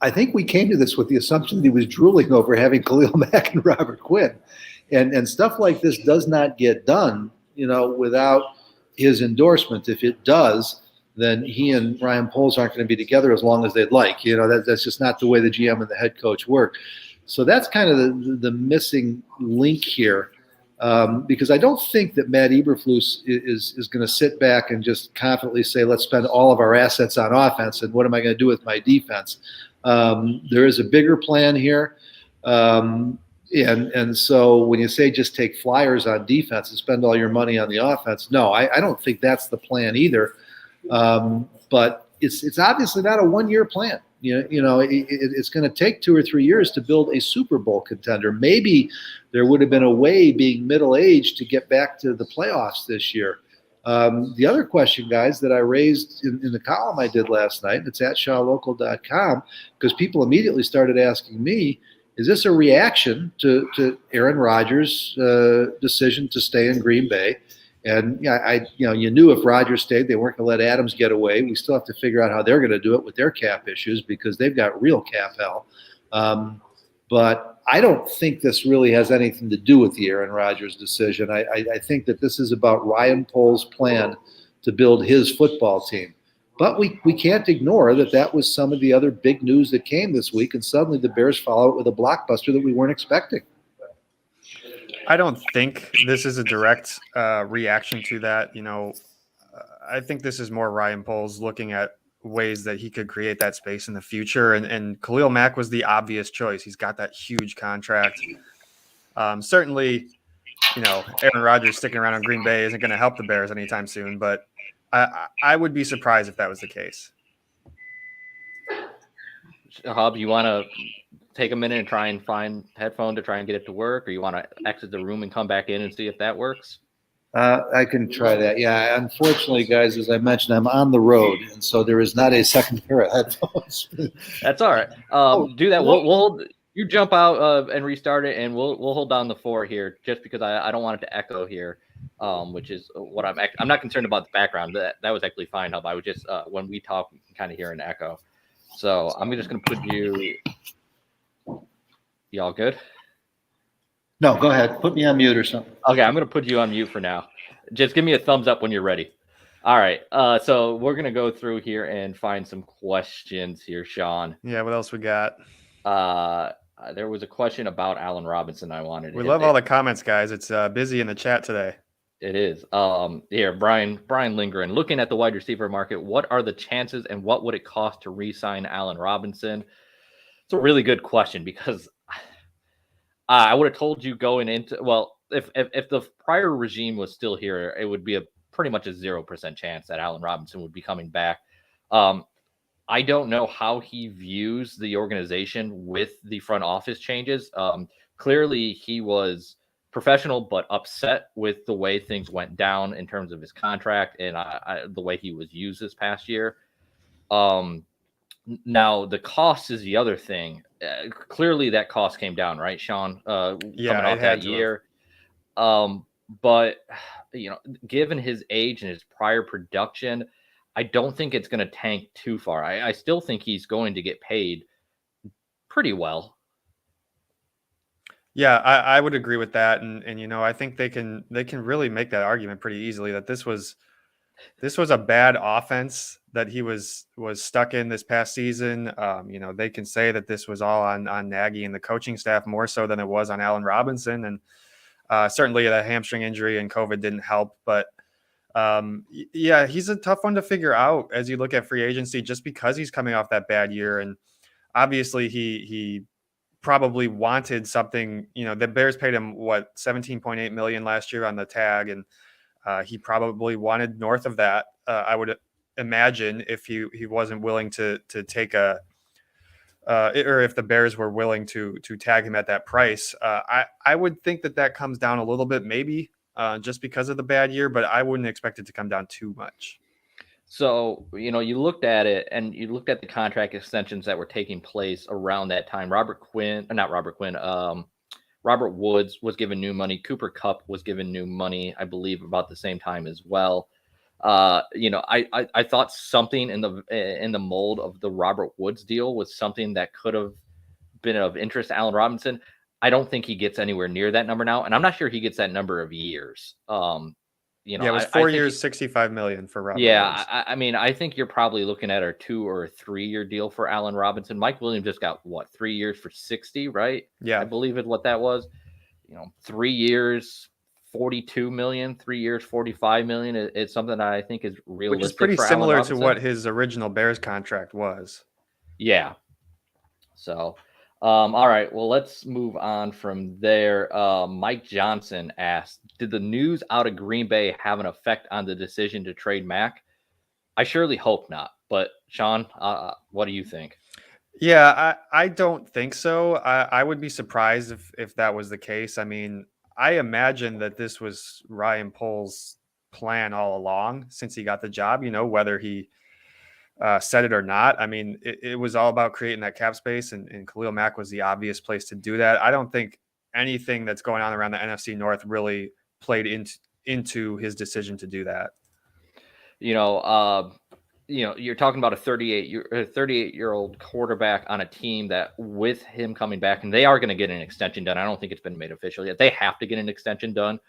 I think we came to this with the assumption that he was drooling over having Khalil Mack and Robert Quinn. And stuff like this does not get done, without his endorsement. If it does, then he and Ryan Poles aren't going to be together as long as they'd like. That's just not the way the GM and the head coach work. So that's kind of the missing link here, because I don't think that Matt Eberflus is going to sit back and just confidently say, let's spend all of our assets on offense, and what am I going to do with my defense? There is a bigger plan here. And so when you say just take flyers on defense and spend all your money on the offense, no, I don't think that's the plan either. But it's obviously not a one-year plan. It's going to take 2 or 3 years to build a Super Bowl contender. Maybe there would have been a way, being middle-aged, to get back to the playoffs this year. The other question, guys, that I raised in the column I did last night, and it's at shawlocal.com, because people immediately started asking me, is this a reaction to Aaron Rodgers' decision to stay in Green Bay? And you knew if Rodgers stayed, they weren't going to let Adams get away. We still have to figure out how they're going to do it with their cap issues because they've got real cap hell. But I don't think this really has anything to do with the Aaron Rodgers decision. I think that this is about Ryan Poles' plan to build his football team. But we can't ignore that was some of the other big news that came this week, and suddenly the Bears follow it with a blockbuster that we weren't expecting. I don't think this is a direct reaction to that. I think this is more Ryan Poles looking at ways that he could create that space in the future. And Khalil Mack was the obvious choice. He's got that huge contract. Certainly, Aaron Rodgers sticking around in Green Bay isn't going to help the Bears anytime soon, but I would be surprised if that was the case. Hub, you want to take a minute and try and find headphone to try and get it to work, or you want to exit the room and come back in and see if that works? I can try that. Yeah, unfortunately, guys, as I mentioned, I'm on the road, and so there is not a second pair of headphones. That's all right. Do that. We'll you jump out and restart it, and we'll hold down the fort here, just because I don't want it to echo here, which is what I'm not concerned about the background. That was actually fine, Hub. I was just when we talk, we can kind of hear an echo. So I'm just going to put you. Y'all good? No, go ahead. Put me on mute or something. Okay, I'm going to put you on mute for now. Just give me a thumbs up when you're ready. All right. So we're going to go through here and find some questions here, Sean. Yeah, what else we got? There was a question about Allen Robinson I wanted. We love all the comments, guys. It's busy in the chat today. It is. Here, Brian Lindgren. Looking at the wide receiver market, what are the chances and what would it cost to re-sign Allen Robinson? It's a really good question because I would have told you going into, well, if the prior regime was still here, it would be pretty much a 0% chance that Allen Robinson would be coming back. I don't know how he views the organization with the front office changes. Clearly, he was professional but upset with the way things went down in terms of his contract and the way he was used this past year. Now, the cost is the other thing. Clearly, that cost came down, right, Sean? Coming off that year. But, given his age and his prior production, I don't think it's going to tank too far. I still think he's going to get paid pretty well. Yeah, I would agree with that. And I think they can really make that argument pretty easily that this was a bad offense that he was stuck in this past season. They can say that this was all on Nagy and the coaching staff more so than it was on Allen Robinson. And certainly the hamstring injury and COVID didn't help. But yeah, he's a tough one to figure out as you look at free agency, just because he's coming off that bad year. And obviously he probably wanted something, the Bears paid him $17.8 million last year on the tag. And he probably wanted north of that. I would imagine if he wasn't willing to take or if the Bears were willing to tag him at that price. I would think that comes down a little bit, maybe just because of the bad year, but I wouldn't expect it to come down too much. So, you looked at it and you looked at the contract extensions that were taking place around that time. Robert Woods was given new money. Cooper Kupp was given new money, I believe, about the same time as well. I thought something in the mold of the Robert Woods deal was something that could have been of interest to Allen Robinson. I don't think he gets anywhere near that number now, and I'm not sure he gets that number of years. It was 4 years, $65 million for Robert. Yeah, Woods. I think you're probably looking at a 2 or 3 year deal for Allen Robinson. Mike Williams just got 3 years for 60, right? Yeah, I believe is what that was. 3 years, 42 million. 3 years, 45 million. It's something that I think is realistic. Which is pretty similar to what his original Bears contract was. Yeah. So. All right, well, let's move on from there. Mike Johnson asked, did the news out of Green Bay have an effect on the decision to trade Mack? I surely hope not. But, Sean, what do you think? Yeah, I don't think so. I would be surprised if that was the case. I mean, I imagine that this was Ryan Poles' plan all along since he got the job, whether he said it or not. I mean, it was all about creating that cap space, and Khalil Mack was the obvious place to do that. I don't think anything that's going on around the NFC North really played into his decision to do that. You're talking about a 38-year-old quarterback on a team that, with him coming back, and they are going to get an extension done. I don't think it's been made official yet. They have to get an extension done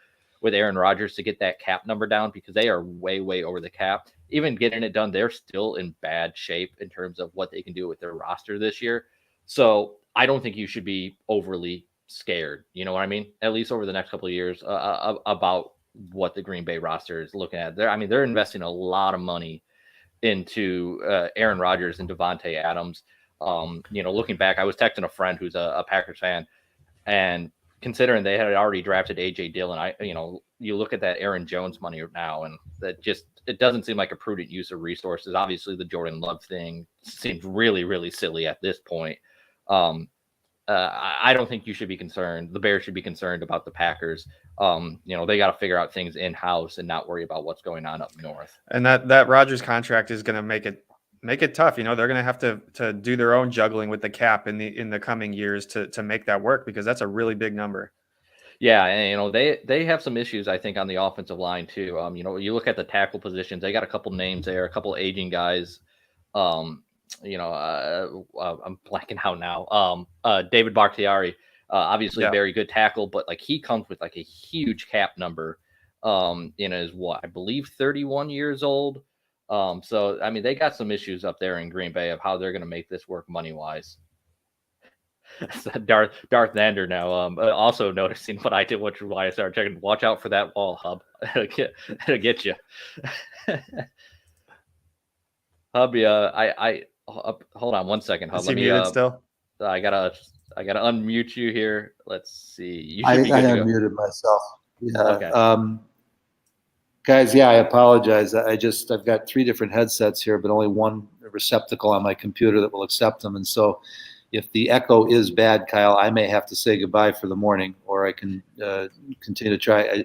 with Aaron Rodgers to get that cap number down, because they are way, way over the cap. Even getting it done, they're still in bad shape in terms of what they can do with their roster this year. So I don't think you should be overly scared. You know what I mean? At least over the next couple of years about what the Green Bay roster is looking at. They're investing a lot of money into Aaron Rodgers and Devontae Adams. Looking back, I was texting a friend who's a Packers fan, and considering they had already drafted AJ Dillon, you look at that Aaron Jones money now, and it doesn't seem like a prudent use of resources. Obviously, the Jordan Love thing seems really, really silly at this point. I don't think you should be concerned. The Bears should be concerned about the Packers. They got to figure out things in-house and not worry about what's going on up north. And that Rodgers contract is going to make it tough. They're going to have to do their own juggling with the cap in the coming years to make that work, because that's a really big number. Yeah, and they have some issues, I think, on the offensive line too. You look at the tackle positions; they got a couple names there, a couple aging guys. I'm blanking out now. David Bakhtiari, obviously very good tackle, but like he comes with like a huge cap number. Is I believe 31 years old. So they got some issues up there in Green Bay of how they're going to make this work money wise. Darth Nander now also noticing what I did, which is why I started checking. Watch out for that wall, Hub. It'll get you. Hub, I hold on one second, Hub. Let me still. I gotta unmute you here. Let's see. I unmuted myself. Yeah. Okay. Guys, I apologize. I've got 3 different headsets here, but only one receptacle on my computer that will accept them. And so if the echo is bad, Kyle, I may have to say goodbye for the morning, or I can continue to try.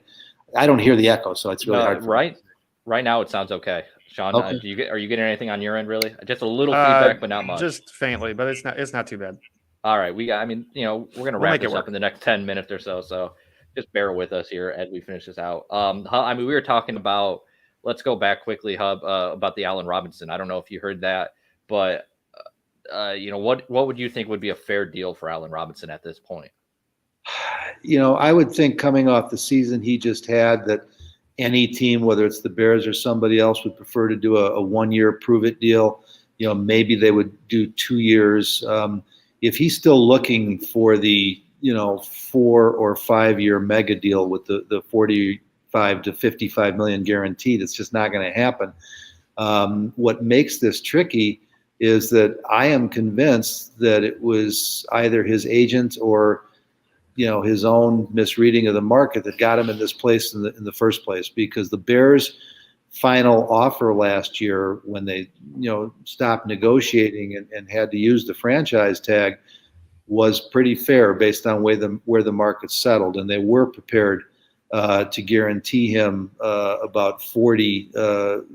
I don't hear the echo, so it's really hard. Right now it sounds okay. Sean, okay. Are you getting anything on your end, really? Just a little feedback, but not much. Just faintly, but it's not too bad. All right. We're going to wrap this up in the next 10 minutes or so. So just bear with us here as we finish this out. We were talking about, let's go back quickly, Hub, about the Allen Robinson. I don't know if you heard that, but what would you think would be a fair deal for Allen Robinson at this point? I would think coming off the season he just had, that any team, whether it's the Bears or somebody else, would prefer to do a 1-year prove-it deal. Maybe they would do 2 years. If he's still looking for the 4 or 5 year mega deal with the 45 to 55 million guaranteed, it's just not going to happen. What makes this tricky is that I am convinced that it was either his agent or his own misreading of the market that got him in this place in the first place, because the Bears' final offer last year, when they stopped negotiating and had to use the franchise tag, was pretty fair based on where the market settled, and they were prepared to guarantee him about 40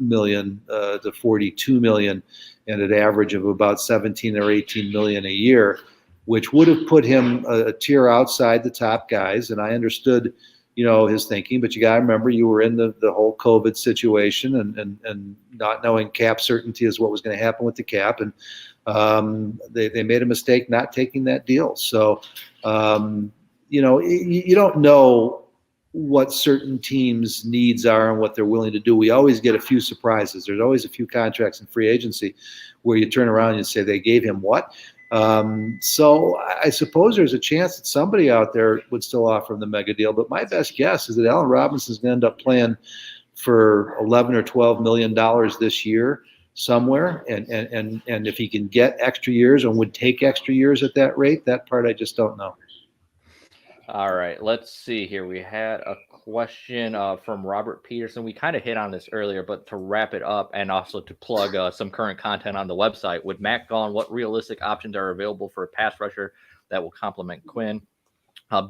million to 42 million, and an average of about 17 or 18 million a year, which would have put him a tier outside the top guys. And I understood, his thinking, but you got to remember, you were in the whole COVID situation and not knowing cap certainty is what was going to happen with the cap. And they made a mistake not taking that deal. So, you don't know what certain teams' needs are and what they're willing to do. We always get a few surprises. There's always a few contracts in free agency where you turn around and you say, they gave him what? So I suppose there's a chance that somebody out there would still offer him the mega deal. But my best guess is that Allen Robinson's going to end up playing for $11 or $12 million this year somewhere. And if he can get extra years and would take extra years at that rate, that part I just don't know. All right, let's see here. We had a question from Robert Peterson. We kind of hit on this earlier, but to wrap it up and also to plug some current content on the website, with Mack gone, what realistic options are available for a pass rusher that will complement Quinn?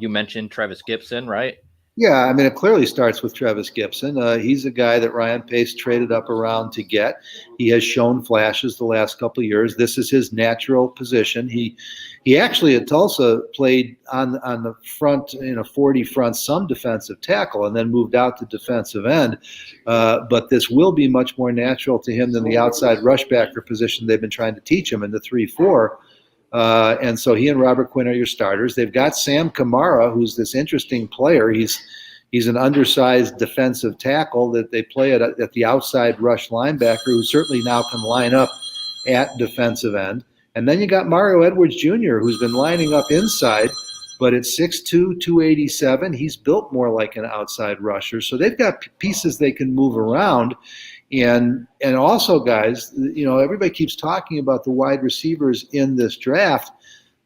You mentioned Travis Gibson, right? Yeah, I mean, it clearly starts with Trevis Gibson. He's a guy that Ryan Pace traded up around to get. He has shown flashes the last couple of years. This is his natural position. He actually at Tulsa played on the front, 40 front, some defensive tackle, and then moved out to defensive end. But this will be much more natural to him than the outside rushbacker position they've been trying to teach him in the 3-4. And so he and Robert Quinn are your starters. They've got Sam Kamara, who's this interesting player. He's an undersized defensive tackle that they play at the outside rush linebacker, who certainly now can line up at defensive end. And then you got Mario Edwards Jr., who's been lining up inside, but at 6'2", 287, he's built more like an outside rusher. So they've got pieces they can move around. And also, guys, everybody keeps talking about the wide receivers in this draft.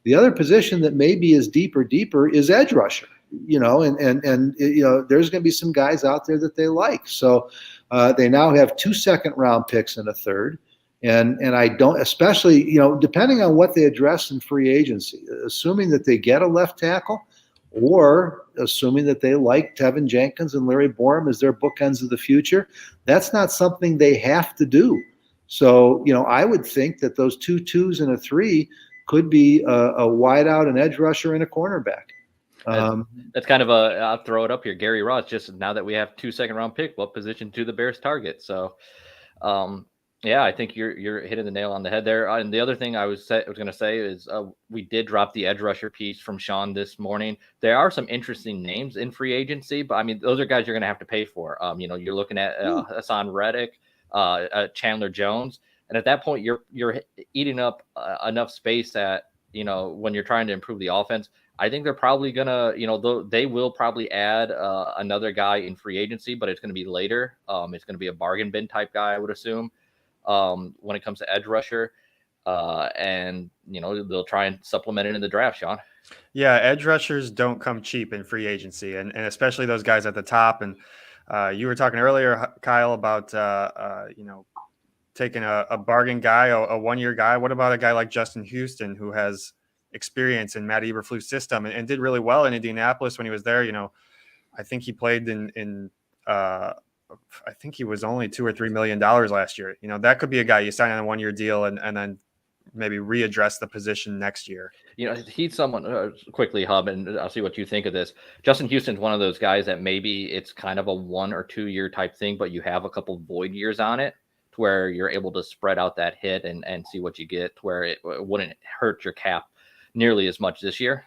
The other position that maybe is deeper is edge rusher. There's going to be some guys out there that they like. So they now have 2 second-round picks and a third. And I don't, especially, depending on what they address in free agency, assuming that they get a left tackle, or assuming that they like Tevin Jenkins and Larry Borum as their bookends of the future, that's not something they have to do. So, I would think that those 2 2s and a 3 could be a wideout, an edge rusher, and a cornerback. That's kind of I'll throw it up here. Gary Ross, just now that we have 2 second-round pick, what position do the Bears target? So, yeah, I think you're hitting the nail on the head there. And the other thing I was going to say is we did drop the edge rusher piece from Sean this morning. There are some interesting names in free agency, but I mean, those are guys you're going to have to pay for. You're looking at Hassan Reddick, Chandler Jones, and at that point, you're eating up enough space that when you're trying to improve the offense. I think they're probably gonna, they will probably add another guy in free agency, but it's going to be later. It's going to be a bargain bin type guy, I would assume. When it comes to edge rusher, and they'll try and supplement it in the draft, Sean. Yeah, edge rushers don't come cheap in free agency, and especially those guys at the top. And you were talking earlier, Kyle, about taking a bargain guy, a 1-year guy. What about a guy like Justin Houston, who has experience in Matt Eberflus' system and did really well in Indianapolis when he was there? I think he played in I think he was only $2 or $3 million last year. That could be a guy you sign on a 1-year deal and then maybe readdress the position next year. He's someone quickly, Hub, and I'll see what you think of this. Justin Houston's one of those guys that maybe it's kind of a 1 or 2 year type thing, but you have a couple void years on it to where you're able to spread out that hit and see what you get to where it wouldn't hurt your cap nearly as much this year.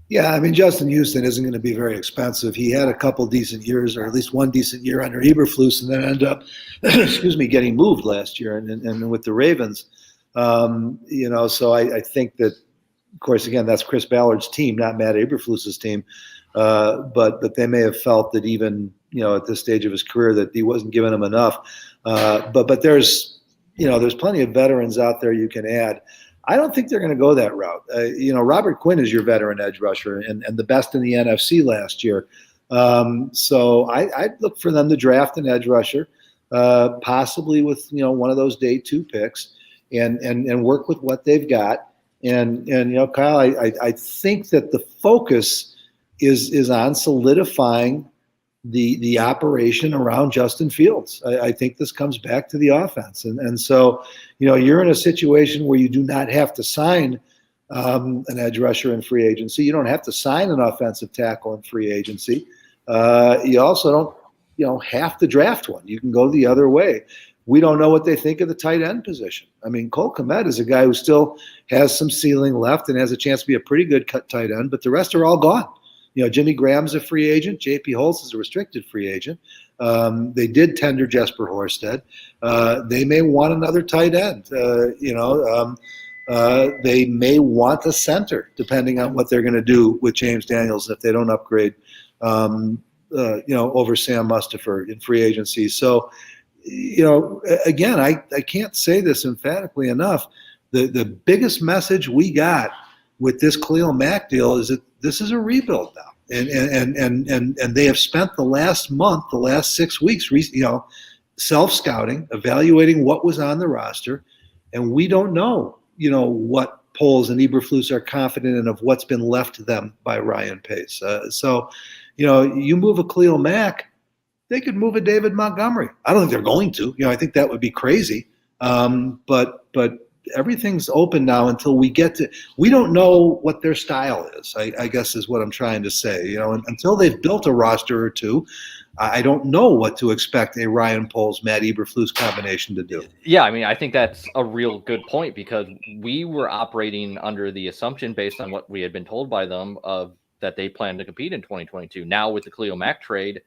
Yeah, I mean, Justin Houston isn't going to be very expensive. He had a couple decent years, or at least one decent year under Eberflus, and then ended up, getting moved last year and with the Ravens. So I think that, of course, again, that's Chris Ballard's team, not Matt Eberflus's team. But they may have felt that even, at this stage of his career that he wasn't giving them enough. But there's plenty of veterans out there you can add. I don't think they're going to go that route. Robert Quinn is your veteran edge rusher and the best in the NFC last year. So I'd look for them to draft an edge rusher, possibly with, one of those day 2 picks and work with what they've got. And Kyle, I think that the focus is on solidifying the operation around Justin Fields. I think this comes back to the offense. And so, you're in a situation where you do not have to sign an edge rusher in free agency. You don't have to sign an offensive tackle in free agency. You also don't, have to draft one. You can go the other way. We don't know what they think of the tight end position. I mean, Cole Kmet is a guy who still has some ceiling left and has a chance to be a pretty good tight end, but the rest are all gone. Jimmy Graham's a free agent. J.P. Holtz is a restricted free agent. They did tender Jesper Horsted. They may want another tight end. They may want a center, depending on what they're going to do with James Daniels if they don't upgrade, over Sam Mustipher in free agency. So, again, I can't say this emphatically enough. The biggest message we got with this Khalil Mack deal is that this is a rebuild now. And they have spent the last 6 weeks, self-scouting, evaluating what was on the roster. And we don't know, what Poles and Eberflus are confident in of what's been left to them by Ryan Pace. So, You move a Khalil Mack, they could move a David Montgomery. I don't think they're going to. I think that would be crazy. But everything's open now until we get to. We don't know what their style is. I guess is what I'm trying to say. Until they've built a roster or two, I don't know what to expect a Ryan Poles, Matt Eberflus combination to do. Yeah, I mean, I think that's a real good point because we were operating under the assumption based on what we had been told by them of that they plan to compete in 2022. Now with the Khalil Mack trade,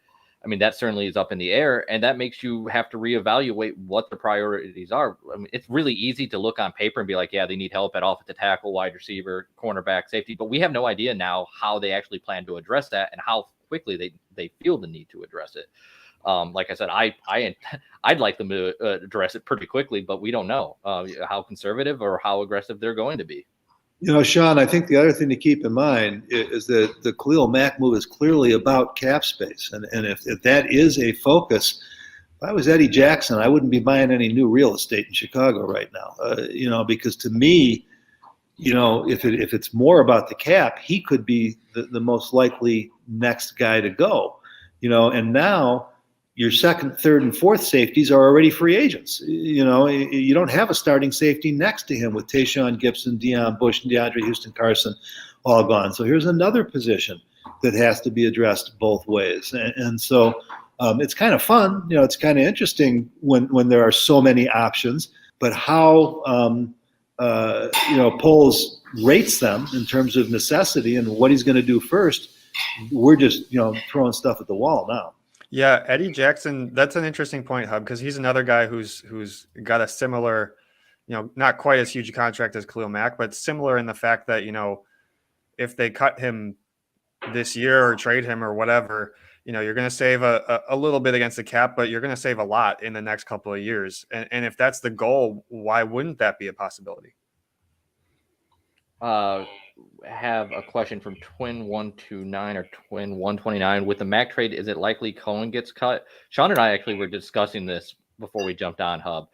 I mean, that certainly is up in the air, and that makes you have to reevaluate what the priorities are. I mean, it's really easy to look on paper and be like, yeah, they need help at offensive tackle, wide receiver, cornerback, safety, but we have no idea now how they actually plan to address that and how quickly they feel the need to address it. Like I said, I'd like them to address it pretty quickly, but we don't know how conservative or how aggressive they're going to be. Sean, I think the other thing to keep in mind is that the Khalil Mack move is clearly about cap space. And if that is a focus, if I was Eddie Jackson, I wouldn't be buying any new real estate in Chicago right now. Because to me, if it's more about the cap, he could be the most likely next guy to go. And now your second, third, and fourth safeties are already free agents. You don't have a starting safety next to him with Tayshaun Gibson, Deion Bush, and DeAndre Houston-Carson all gone. So here's another position that has to be addressed both ways. And so it's kind of fun. It's kind of interesting when there are so many options, but how Poles rates them in terms of necessity and what he's going to do first. We're just throwing stuff at the wall now. Yeah, Eddie Jackson, that's an interesting point, Hub, because he's another guy who's got a similar, not quite as huge a contract as Khalil Mack, but similar in the fact that, if they cut him this year or trade him or whatever, you're going to save a little bit against the cap, but you're going to save a lot in the next couple of years. And if that's the goal, why wouldn't that be a possibility? Have a question from Twin 129 or Twin 129. With the Mac trade, is it likely Cohen gets cut? Sean and I actually were discussing this before we jumped on Hub.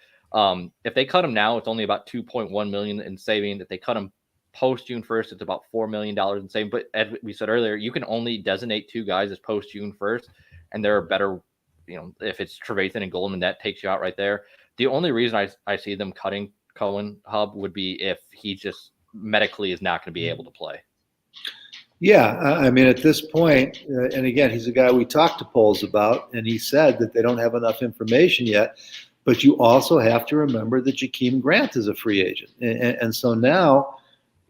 If they cut him now, it's only about $2.1 million in saving. If they cut him post June 1st, it's about $4 million in saving. But as we said earlier, you can only designate two guys as post June 1st, and they're better. If it's Trevathan and Goldman, that takes you out right there. The only reason I see them cutting Cohen, Hub, would be if he just medically is not going to be able to play. Yeah, I mean, at this point, and again, he's a guy we talked to Poles about, and he said that they don't have enough information yet, but you also have to remember that Jakeem Grant is a free agent. And so now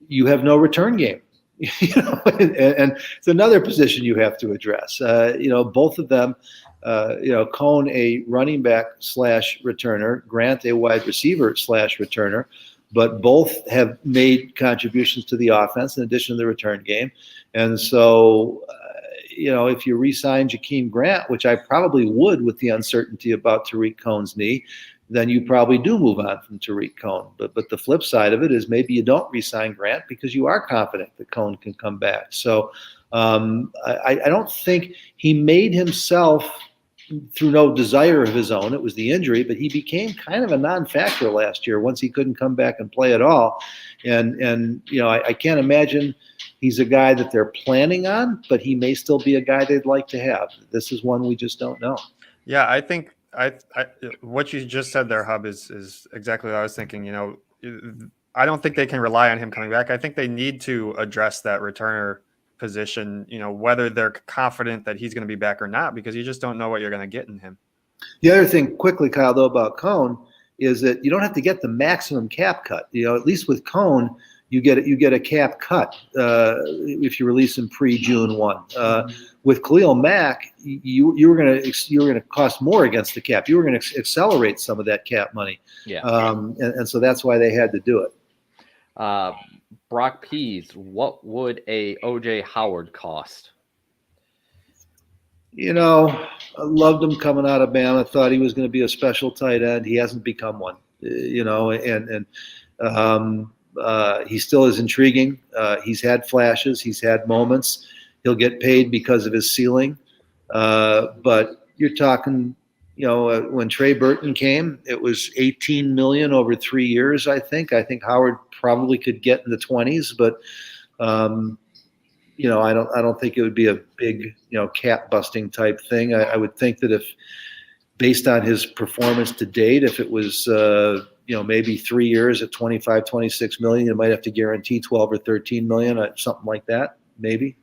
you have no return game. And it's another position you have to address. Both of them, Cohen a running back / returner, Grant a wide receiver / returner, but both have made contributions to the offense in addition to the return game. And so, if you re-sign Jakeem Grant, which I probably would with the uncertainty about Tariq Cohen's knee, then you probably do move on from Tariq Cohen. But the flip side of it is maybe you don't re-sign Grant because you are confident that Cohen can come back. So I don't think he made himself through no desire of his own. It was the injury, but he became kind of a non-factor last year once he couldn't come back and play at all. And I can't imagine he's a guy that they're planning on, but he may still be a guy they'd like to have. This is one we just don't know. Yeah, I think what you just said there, Hub, is exactly what I was thinking. I don't think they can rely on him coming back. I think they need to address that returner position, whether they're confident that he's going to be back or not, because you just don't know what you're going to get in him. The other thing quickly, Kyle, though, about Cohen is that you don't have to get the maximum cap cut. At least with Cohen, you get a cap cut if you release him pre-June 1. With Khalil Mack, you were going to cost more against the cap. You were going to accelerate some of that cap money. Yeah. And so that's why they had to do it. Brock Pease, what would a OJ Howard cost? I loved him coming out of Bama. Thought he was going to be a special tight end. He hasn't become one. And he still is intriguing. He's had flashes. He's had moments. He'll get paid because of his ceiling. But you're talking, when Trey Burton came, it was $18 million over 3 years. I think Howard probably could get in the 20s, but I don't think it would be a big, cap busting type thing. I would think that if, based on his performance to date, if it was, maybe 3 years at 25, 26 million, you might have to guarantee 12 or 13 million, something like that, maybe.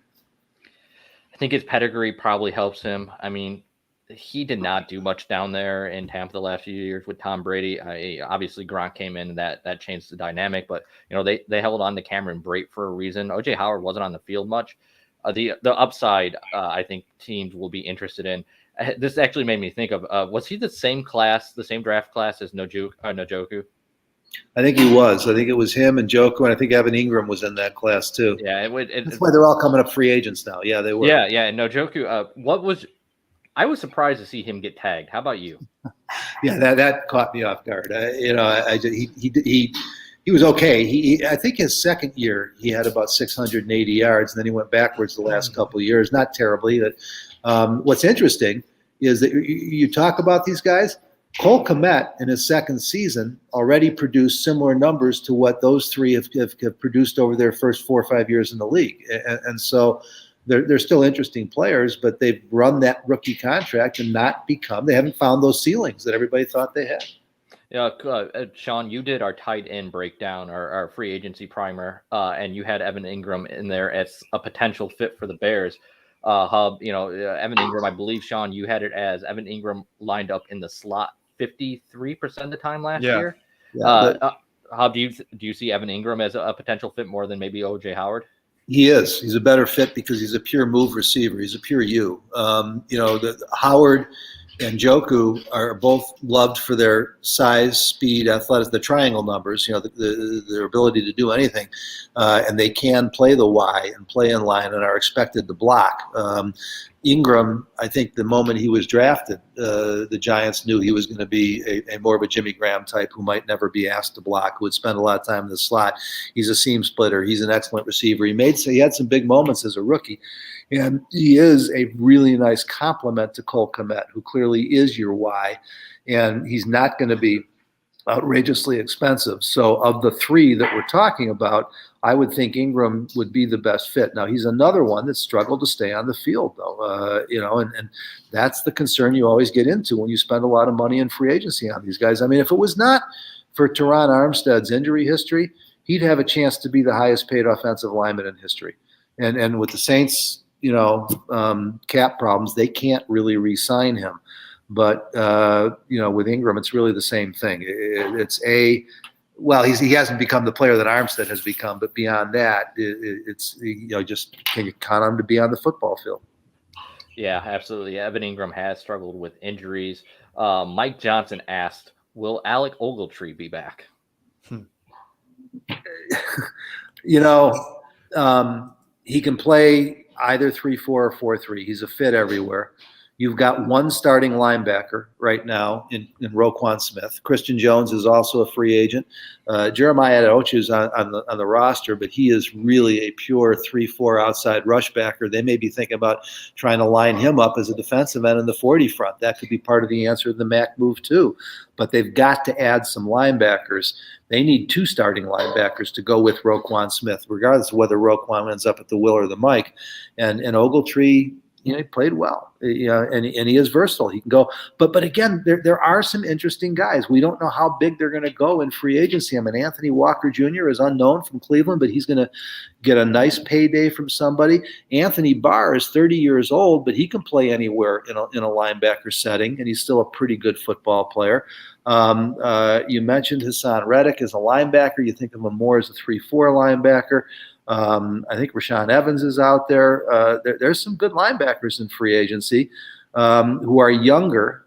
I think his pedigree probably helps him. I mean, he did not do much down there in Tampa the last few years with Tom Brady. Obviously, Gronk came in, and that changed the dynamic. But they held on to Cameron Brate for a reason. OJ Howard wasn't on the field much. The upside, I think teams will be interested in. This actually made me think of was he the same draft class as Njoku? I think he was. I think it was him and Joku, and I think Evan Ingram was in that class too. Yeah, that's why they're all coming up free agents now. Yeah, they were. Yeah, and Njoku. I was surprised to see him get tagged. How about you? Yeah, that caught me off guard. He was okay. I think his second year he had about 680 yards, and then he went backwards the last couple of years. Not terribly. But what's interesting is that you talk about these guys. Cole Kmet in his second season already produced similar numbers to what those three have produced over their first 4 or 5 years in the league, and so. They're still interesting players, but they've run that rookie contract and they haven't found those ceilings that everybody thought they had. Yeah, Sean, you did our tight end breakdown, our free agency primer, and you had Evan Ingram in there as a potential fit for the Bears. Hub, Evan Ingram, I believe, Sean, you had it as Evan Ingram lined up in the slot 53% of the time last year. Yeah, Hub, do you see Evan Ingram as a potential fit more than maybe OJ Howard? He is. He's a better fit because he's a pure move receiver. He's a pure U. Howard and Joku are both loved for their size, speed, athletics, the triangle numbers, their ability to do anything. And they can play the Y and play in line and are expected to block. Ingram, I think the moment he was drafted, the Giants knew he was going to be a more of a Jimmy Graham type who might never be asked to block, who would spend a lot of time in the slot. He's a seam splitter. He's an excellent receiver. He had some big moments as a rookie. And he is a really nice complement to Cole Kmet, who clearly is your Y. And he's not going to be outrageously expensive. So of the three that we're talking about, I would think Ingram would be the best fit. Now, he's another one that struggled to stay on the field, though, and that's the concern you always get into when you spend a lot of money in free agency on these guys. I mean, if it was not for Teron Armstead's injury history, he'd have a chance to be the highest paid offensive lineman in history. And with the Saints, cap problems, they can't really re-sign him. But, with Ingram, it's really the same thing. He hasn't become the player that Armstead has become, but beyond that, it's just can you count on him to be on the football field? Yeah, absolutely. Evan Ingram has struggled with injuries. Mike Johnson asked, will Alec Ogletree be back? He can play either 3-4 or 4-3. He's a fit everywhere. You've got one starting linebacker right now in Roquan Smith. Christian Jones is also a free agent. Jeremiah Adeochu is on the roster, but he is really a pure 3-4 outside rush backer. They may be thinking about trying to line him up as a defensive end in the 40 front. That could be part of the answer to the Mack move too. But they've got to add some linebackers. They need 2 starting linebackers to go with Roquan Smith, regardless of whether Roquan ends up at the Will or the Mike. And Ogletree, he played well, and he is versatile. He can go, but again, there are some interesting guys. We don't know how big they're going to go in free agency. I mean, Anthony Walker Jr. is unknown from Cleveland, but he's going to get a nice payday from somebody. Anthony Barr is 30 years old, but he can play anywhere in a linebacker setting, and he's still a pretty good football player. You mentioned Hassan Reddick as a linebacker. You think of him more as a 3-4 linebacker. I think Rashaan Evans is out there. There's some good linebackers in free agency who are younger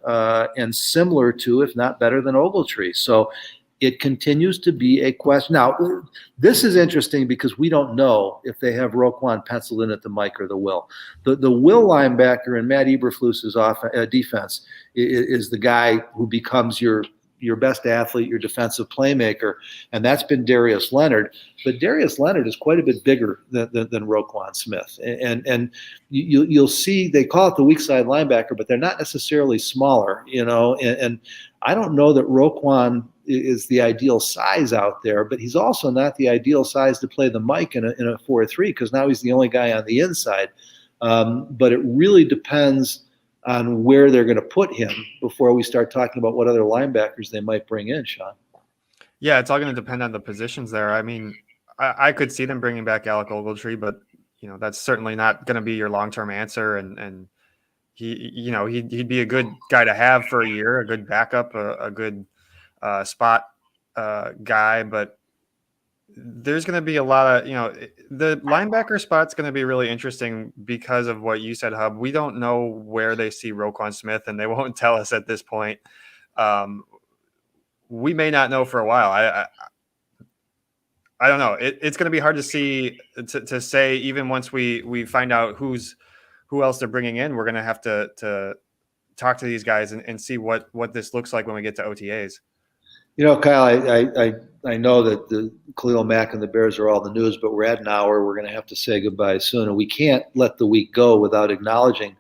and similar to, if not better than Ogletree. So it continues to be a question. Now, this is interesting because we don't know if they have Roquan penciled in at the Mike or the Will. The Will linebacker in Matt Eberflus's defense is the guy who becomes your best athlete, your defensive playmaker, and that's been Darius Leonard. But Darius Leonard is quite a bit bigger than Roquan Smith, and you'll see they call it the weak side linebacker, but they're not necessarily smaller, And I don't know that Roquan is the ideal size out there, but he's also not the ideal size to play the Mike in a 4-3 because now he's the only guy on the inside. But it really depends on where they're going to put him before we start talking about what other linebackers they might bring in, Sean. Yeah, it's all going to depend on the positions there. I mean, I could see them bringing back Alec Ogletree, but that's certainly not going to be your long-term answer. And he'd be a good guy to have for a year, a good backup, a good spot guy. But there's going to be a lot of, the linebacker spot's going to be really interesting because of what you said, Hub. We don't know where they see Roquan Smith, and they won't tell us at this point. We may not know for a while. I don't know. It's going to be hard to see to say even once we find out who else they're bringing in. We're going to have to talk to these guys and see what this looks like when we get to OTAs. Kyle, I know that the Khalil Mack and the Bears are all the news, but we're at an hour. We're going to have to say goodbye soon, and we can't let the week go without acknowledging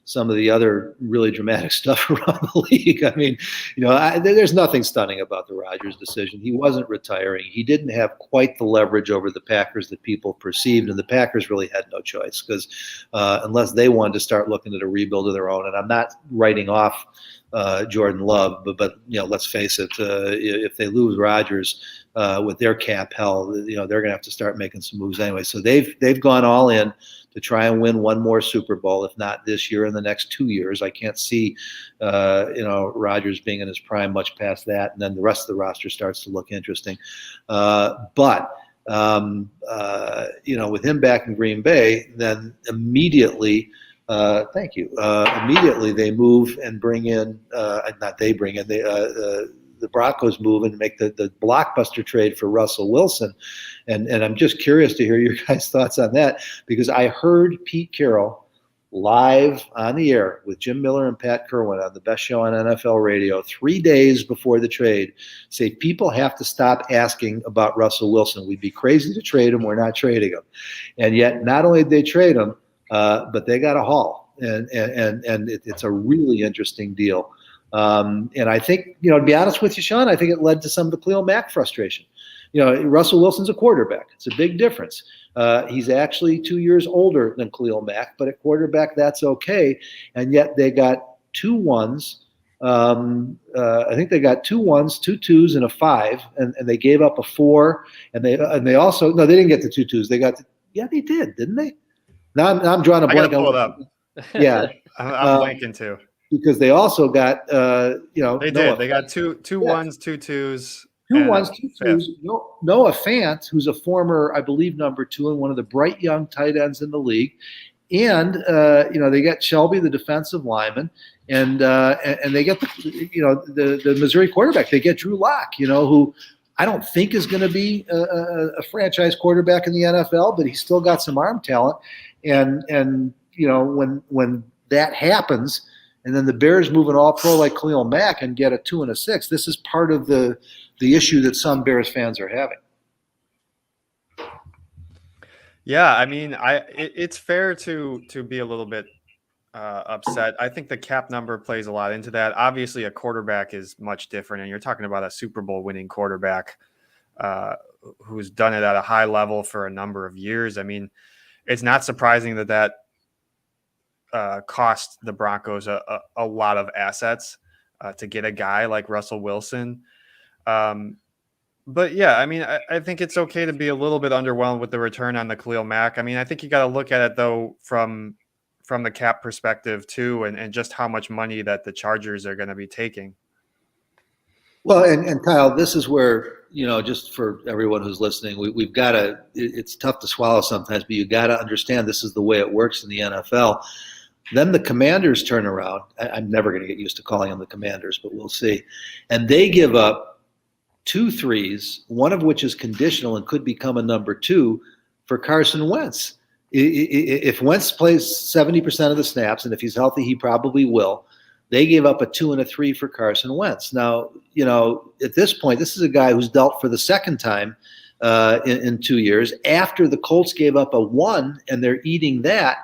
some of the other really dramatic stuff around the league. I mean, there's nothing stunning about the Rodgers decision. He wasn't retiring. He didn't have quite the leverage over the Packers that people perceived, and the Packers really had no choice because unless they wanted to start looking at a rebuild of their own, and I'm not writing off Jordan Love, but let's face it, if they lose Rodgers with their cap hell, they're going to have to start making some moves anyway. So they've gone all in to try and win one more Super Bowl, if not this year, in the next 2 years. I can't see, Rodgers being in his prime much past that, and then the rest of the roster starts to look interesting. But with him back in Green Bay, then immediately. Thank you. Immediately they move and bring in, the Broncos move and make the blockbuster trade for Russell Wilson. And I'm just curious to hear your guys' thoughts on that, because I heard Pete Carroll live on the air with Jim Miller and Pat Kerwin on the best show on NFL radio 3 days before the trade say people have to stop asking about Russell Wilson. We'd be crazy to trade him. We're not trading him. And yet not only did they trade him, but they got a haul, and it's a really interesting deal. And I think, to be honest with you, Sean, I think it led to some of the Khalil Mack frustration. Russell Wilson's a quarterback. It's a big difference. He's actually 2 years older than Khalil Mack, but at quarterback, that's okay. And yet they got 2 ones. I think they got 2 ones, 2 twos, and a 5, and they gave up a 4. And they also they didn't get the 2 twos. They did, didn't they? Now I'm drawing a blank. I gotta pull it up. Yeah, I'm blanking too. Because they also got, They did. They got two ones, 2 twos. 2 ones, 2 twos. Noah Fant, who's a former, I believe, number 2 and one of the bright young tight ends in the league, and they got Shelby, the defensive lineman, and they get the Missouri quarterback. They get Drew Lock, who I don't think is going to be a franchise quarterback in the NFL, but he's still got some arm talent. And when that happens, and then the Bears move an all-pro like Khalil Mack and get a 2 and a 6, this is part of the issue that some Bears fans are having. Yeah, I mean, it's fair to be a little bit upset. I think the cap number plays a lot into that. Obviously, a quarterback is much different, and you're talking about a Super Bowl winning quarterback who's done it at a high level for a number of years. I mean, it's not surprising that cost the Broncos a lot of assets to get a guy like Russell Wilson. But yeah, I mean, I think it's okay to be a little bit underwhelmed with the return on the Khalil Mack. I mean, I think you got to look at it though from the cap perspective too, and just how much money that the Chargers are going to be taking. Well, and Kyle, this is where, just for everyone who's listening, we've got to, it's tough to swallow sometimes, but you got to understand this is the way it works in the NFL. Then the Commanders turn around. I'm never going to get used to calling them the Commanders, but we'll see. And they give up 2 threes, one of which is conditional and could become a number 2 for Carson Wentz. If Wentz plays 70% of the snaps, and if he's healthy, he probably will, they gave up a 2 and a 3 for Carson Wentz. Now, at this point, this is a guy who's dealt for the second time in 2 years after the Colts gave up a 1 and they're eating that.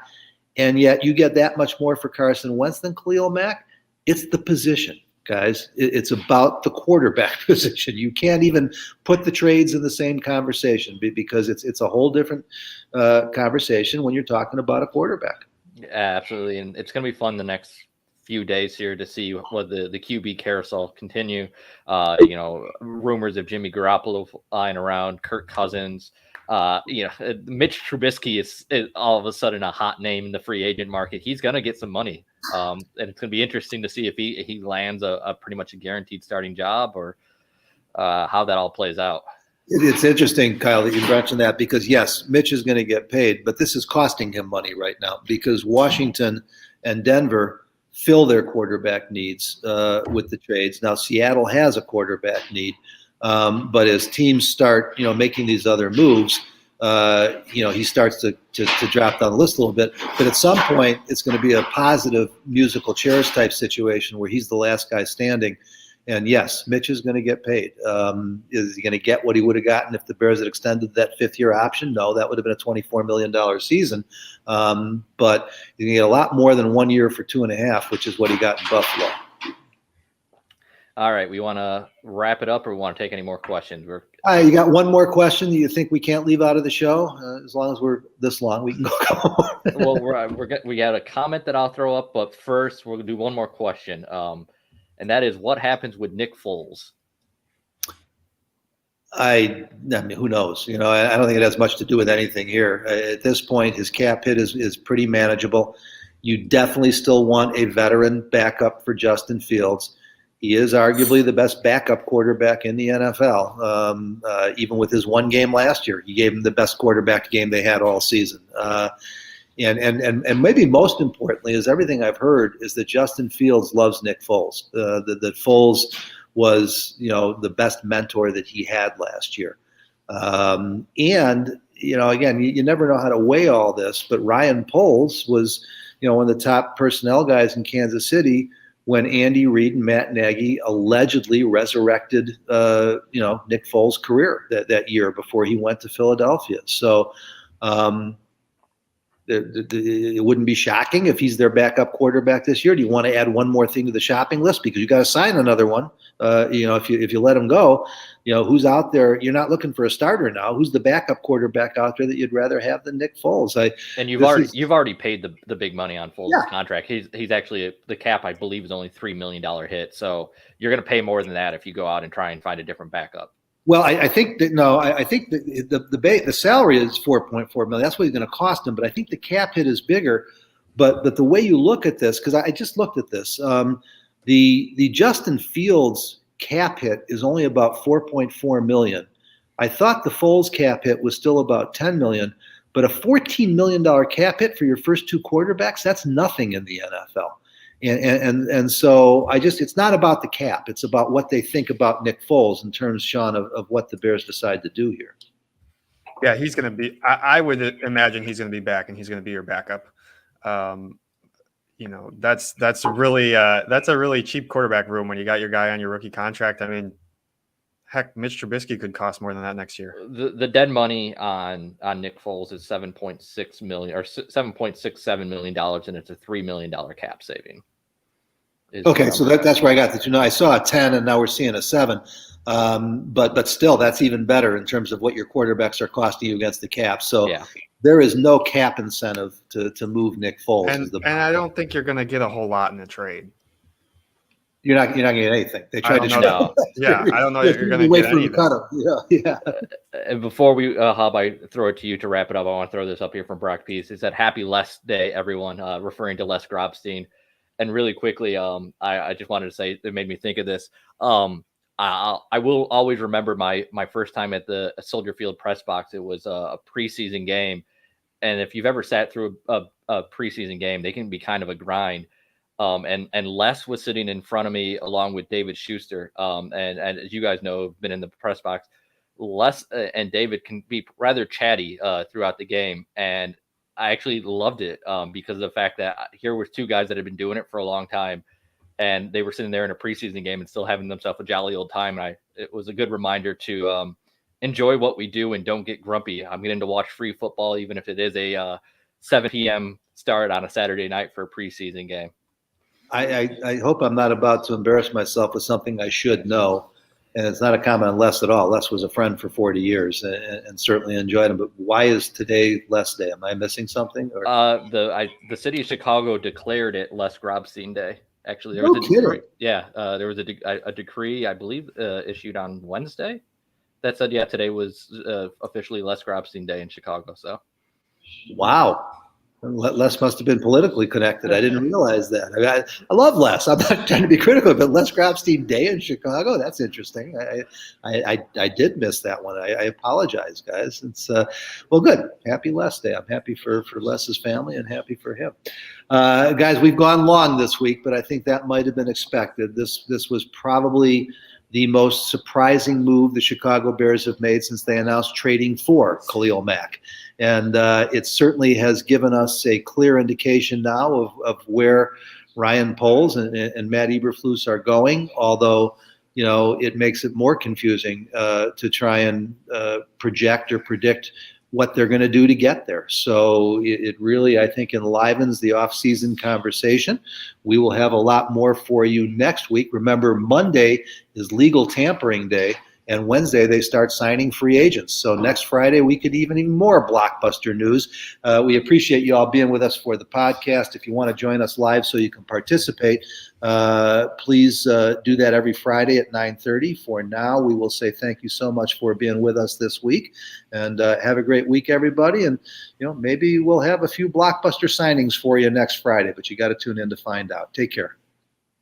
And yet you get that much more for Carson Wentz than Khalil Mack. It's the position. guys. It's about the quarterback position. You can't even put the trades in the same conversation because it's a whole different conversation when you're talking about a quarterback. Yeah, absolutely, and it's going to be fun the next few days here to see what the QB carousel continue. Rumors of Jimmy Garoppolo flying around, Kirk Cousins. Mitch Trubisky is all of a sudden a hot name in the free agent market. He's going to get some money. And it's going to be interesting to see if he lands a pretty much a guaranteed starting job or how that all plays out. It's interesting, Kyle, that you mentioned that because, yes, Mitch is going to get paid, but this is costing him money right now because Washington and Denver fill their quarterback needs with the trades. Now, Seattle has a quarterback need, but as teams start, making these other moves, he starts to drop down the list a little bit. But at some point, it's going to be a positive musical chairs type situation where he's the last guy standing. And yes, Mitch is going to get paid. Is he going to get what he would have gotten if the Bears had extended that fifth-year option? No, that would have been a $24 million season. But you can get a lot more than 1 year for 2.5, which is what he got in Buffalo. All right, we want to wrap it up, or we want to take any more questions? You got one more question that you think we can't leave out of the show? As long as we're this long, we can go. Well, we got a comment that I'll throw up, but first we'll do one more question. And that is, what happens with Nick Foles? I mean, who knows? I don't think it has much to do with anything here. At this point, his cap hit is pretty manageable. You definitely still want a veteran backup for Justin Fields. He is arguably the best backup quarterback in the NFL. Even with his one game last year, he gave him the best quarterback game they had all season. And maybe most importantly is everything I've heard is that Justin Fields loves Nick Foles. That Foles was, the best mentor that he had last year. Again, you never know how to weigh all this, but Ryan Poles was, one of the top personnel guys in Kansas City when Andy Reid and Matt Nagy allegedly resurrected, Nick Foles' career that year before he went to Philadelphia. So, it wouldn't be shocking if he's their backup quarterback this year. Do you want to add one more thing to the shopping list because you got to sign another one? If you let him go, who's out there? You're not looking for a starter now. Who's the backup quarterback out there that you'd rather have than Nick Foles? You've already paid the big money on Foles' contract. He's actually the cap, I believe, is only $3 million hit. So you're going to pay more than that if you go out and try and find a different backup. Well, I think that the salary is $4.4 million. That's what he's going to cost him. But I think the cap hit is bigger. But the way you look at this, because I just looked at this, the Justin Fields cap hit is only about $4.4 million. I thought the Foles cap hit was still about $10 million. But a $14 million cap hit for your first two quarterbacks, that's nothing in the NFL. And so it's not about the cap. It's about what they think about Nick Foles in terms, Sean, of what the Bears decide to do here. Yeah, he's going to be. I would imagine he's going to be back, and he's going to be your backup. That's a really cheap quarterback room when you got your guy on your rookie contract. I mean, heck, Mitch Trubisky could cost more than that next year. The dead money on Nick Foles is $7.6 million or $7.67 million, and it's a $3 million cap saving. Okay, so that's where I got that. I saw a 10, and now we're seeing a 7. But still, that's even better in terms of what your quarterbacks are costing you against the cap. So there is no cap incentive to move Nick Foles. And I don't think you're going to get a whole lot in a trade. You're not going to get anything. They tried to show. Yeah, I don't know that you're going to get anything. Cut him. Yeah. And before we, Hub, I throw it to you to wrap it up. I want to throw this up here from Brock Peace. It said, "Happy Les Day, everyone," referring to Les Grobstein. And really quickly, I just wanted to say it made me think of this. I will always remember my first time at the Soldier Field press box. It was a preseason game, and if you've ever sat through a preseason game, they can be kind of a grind. And Les was sitting in front of me along with David Schuster. And as you guys know, been in the press box, Les and David can be rather chatty throughout the game. And I actually loved it because of the fact that here was two guys that had been doing it for a long time, and they were sitting there in a preseason game and still having themselves a jolly old time. And it was a good reminder to enjoy what we do and don't get grumpy. I'm getting to watch free football, even if it is a 7 p.m. start on a Saturday night for a preseason game. I hope I'm not about to embarrass myself with something I should know. And it's not a comment on Les at all. Les was a friend for 40 years and certainly enjoyed him. But why is today Les Day? Am I missing something? Or? The city of Chicago declared it Les Grobstein Day. Actually, there No was a decree. kidding. Yeah, there was a decree, I believe, issued on Wednesday that said, yeah, today was officially Les Grobstein Day in Chicago. So, Wow. Les must have been politically connected. I didn't realize that. I love Les. I'm not trying to be critical, but Les Grobstein Day in Chicago, that's interesting. I did miss that one. I apologize, guys. It's well, good. Happy Les Day. I'm happy for Les's family and happy for him. Guys, we've gone long this week, but I think that might have been expected. This was probably the most surprising move the Chicago Bears have made since they announced trading for Khalil Mack. And it certainly has given us a clear indication now of where Ryan Poles and Matt Eberflus are going, although, it makes it more confusing to try and project or predict what they're going to do to get there. So it really, I think, enlivens the off-season conversation. We will have a lot more for you next week. Remember, Monday is legal tampering day, and Wednesday they start signing free agents. So next Friday, we could even more blockbuster news. We appreciate you all being with us for the podcast. If you want to join us live so you can participate, please do that every Friday at 9:30. For now, we will say thank you so much for being with us this week, and have a great week, everybody. And maybe we'll have a few blockbuster signings for you next Friday, but you got to tune in to find out. Take care.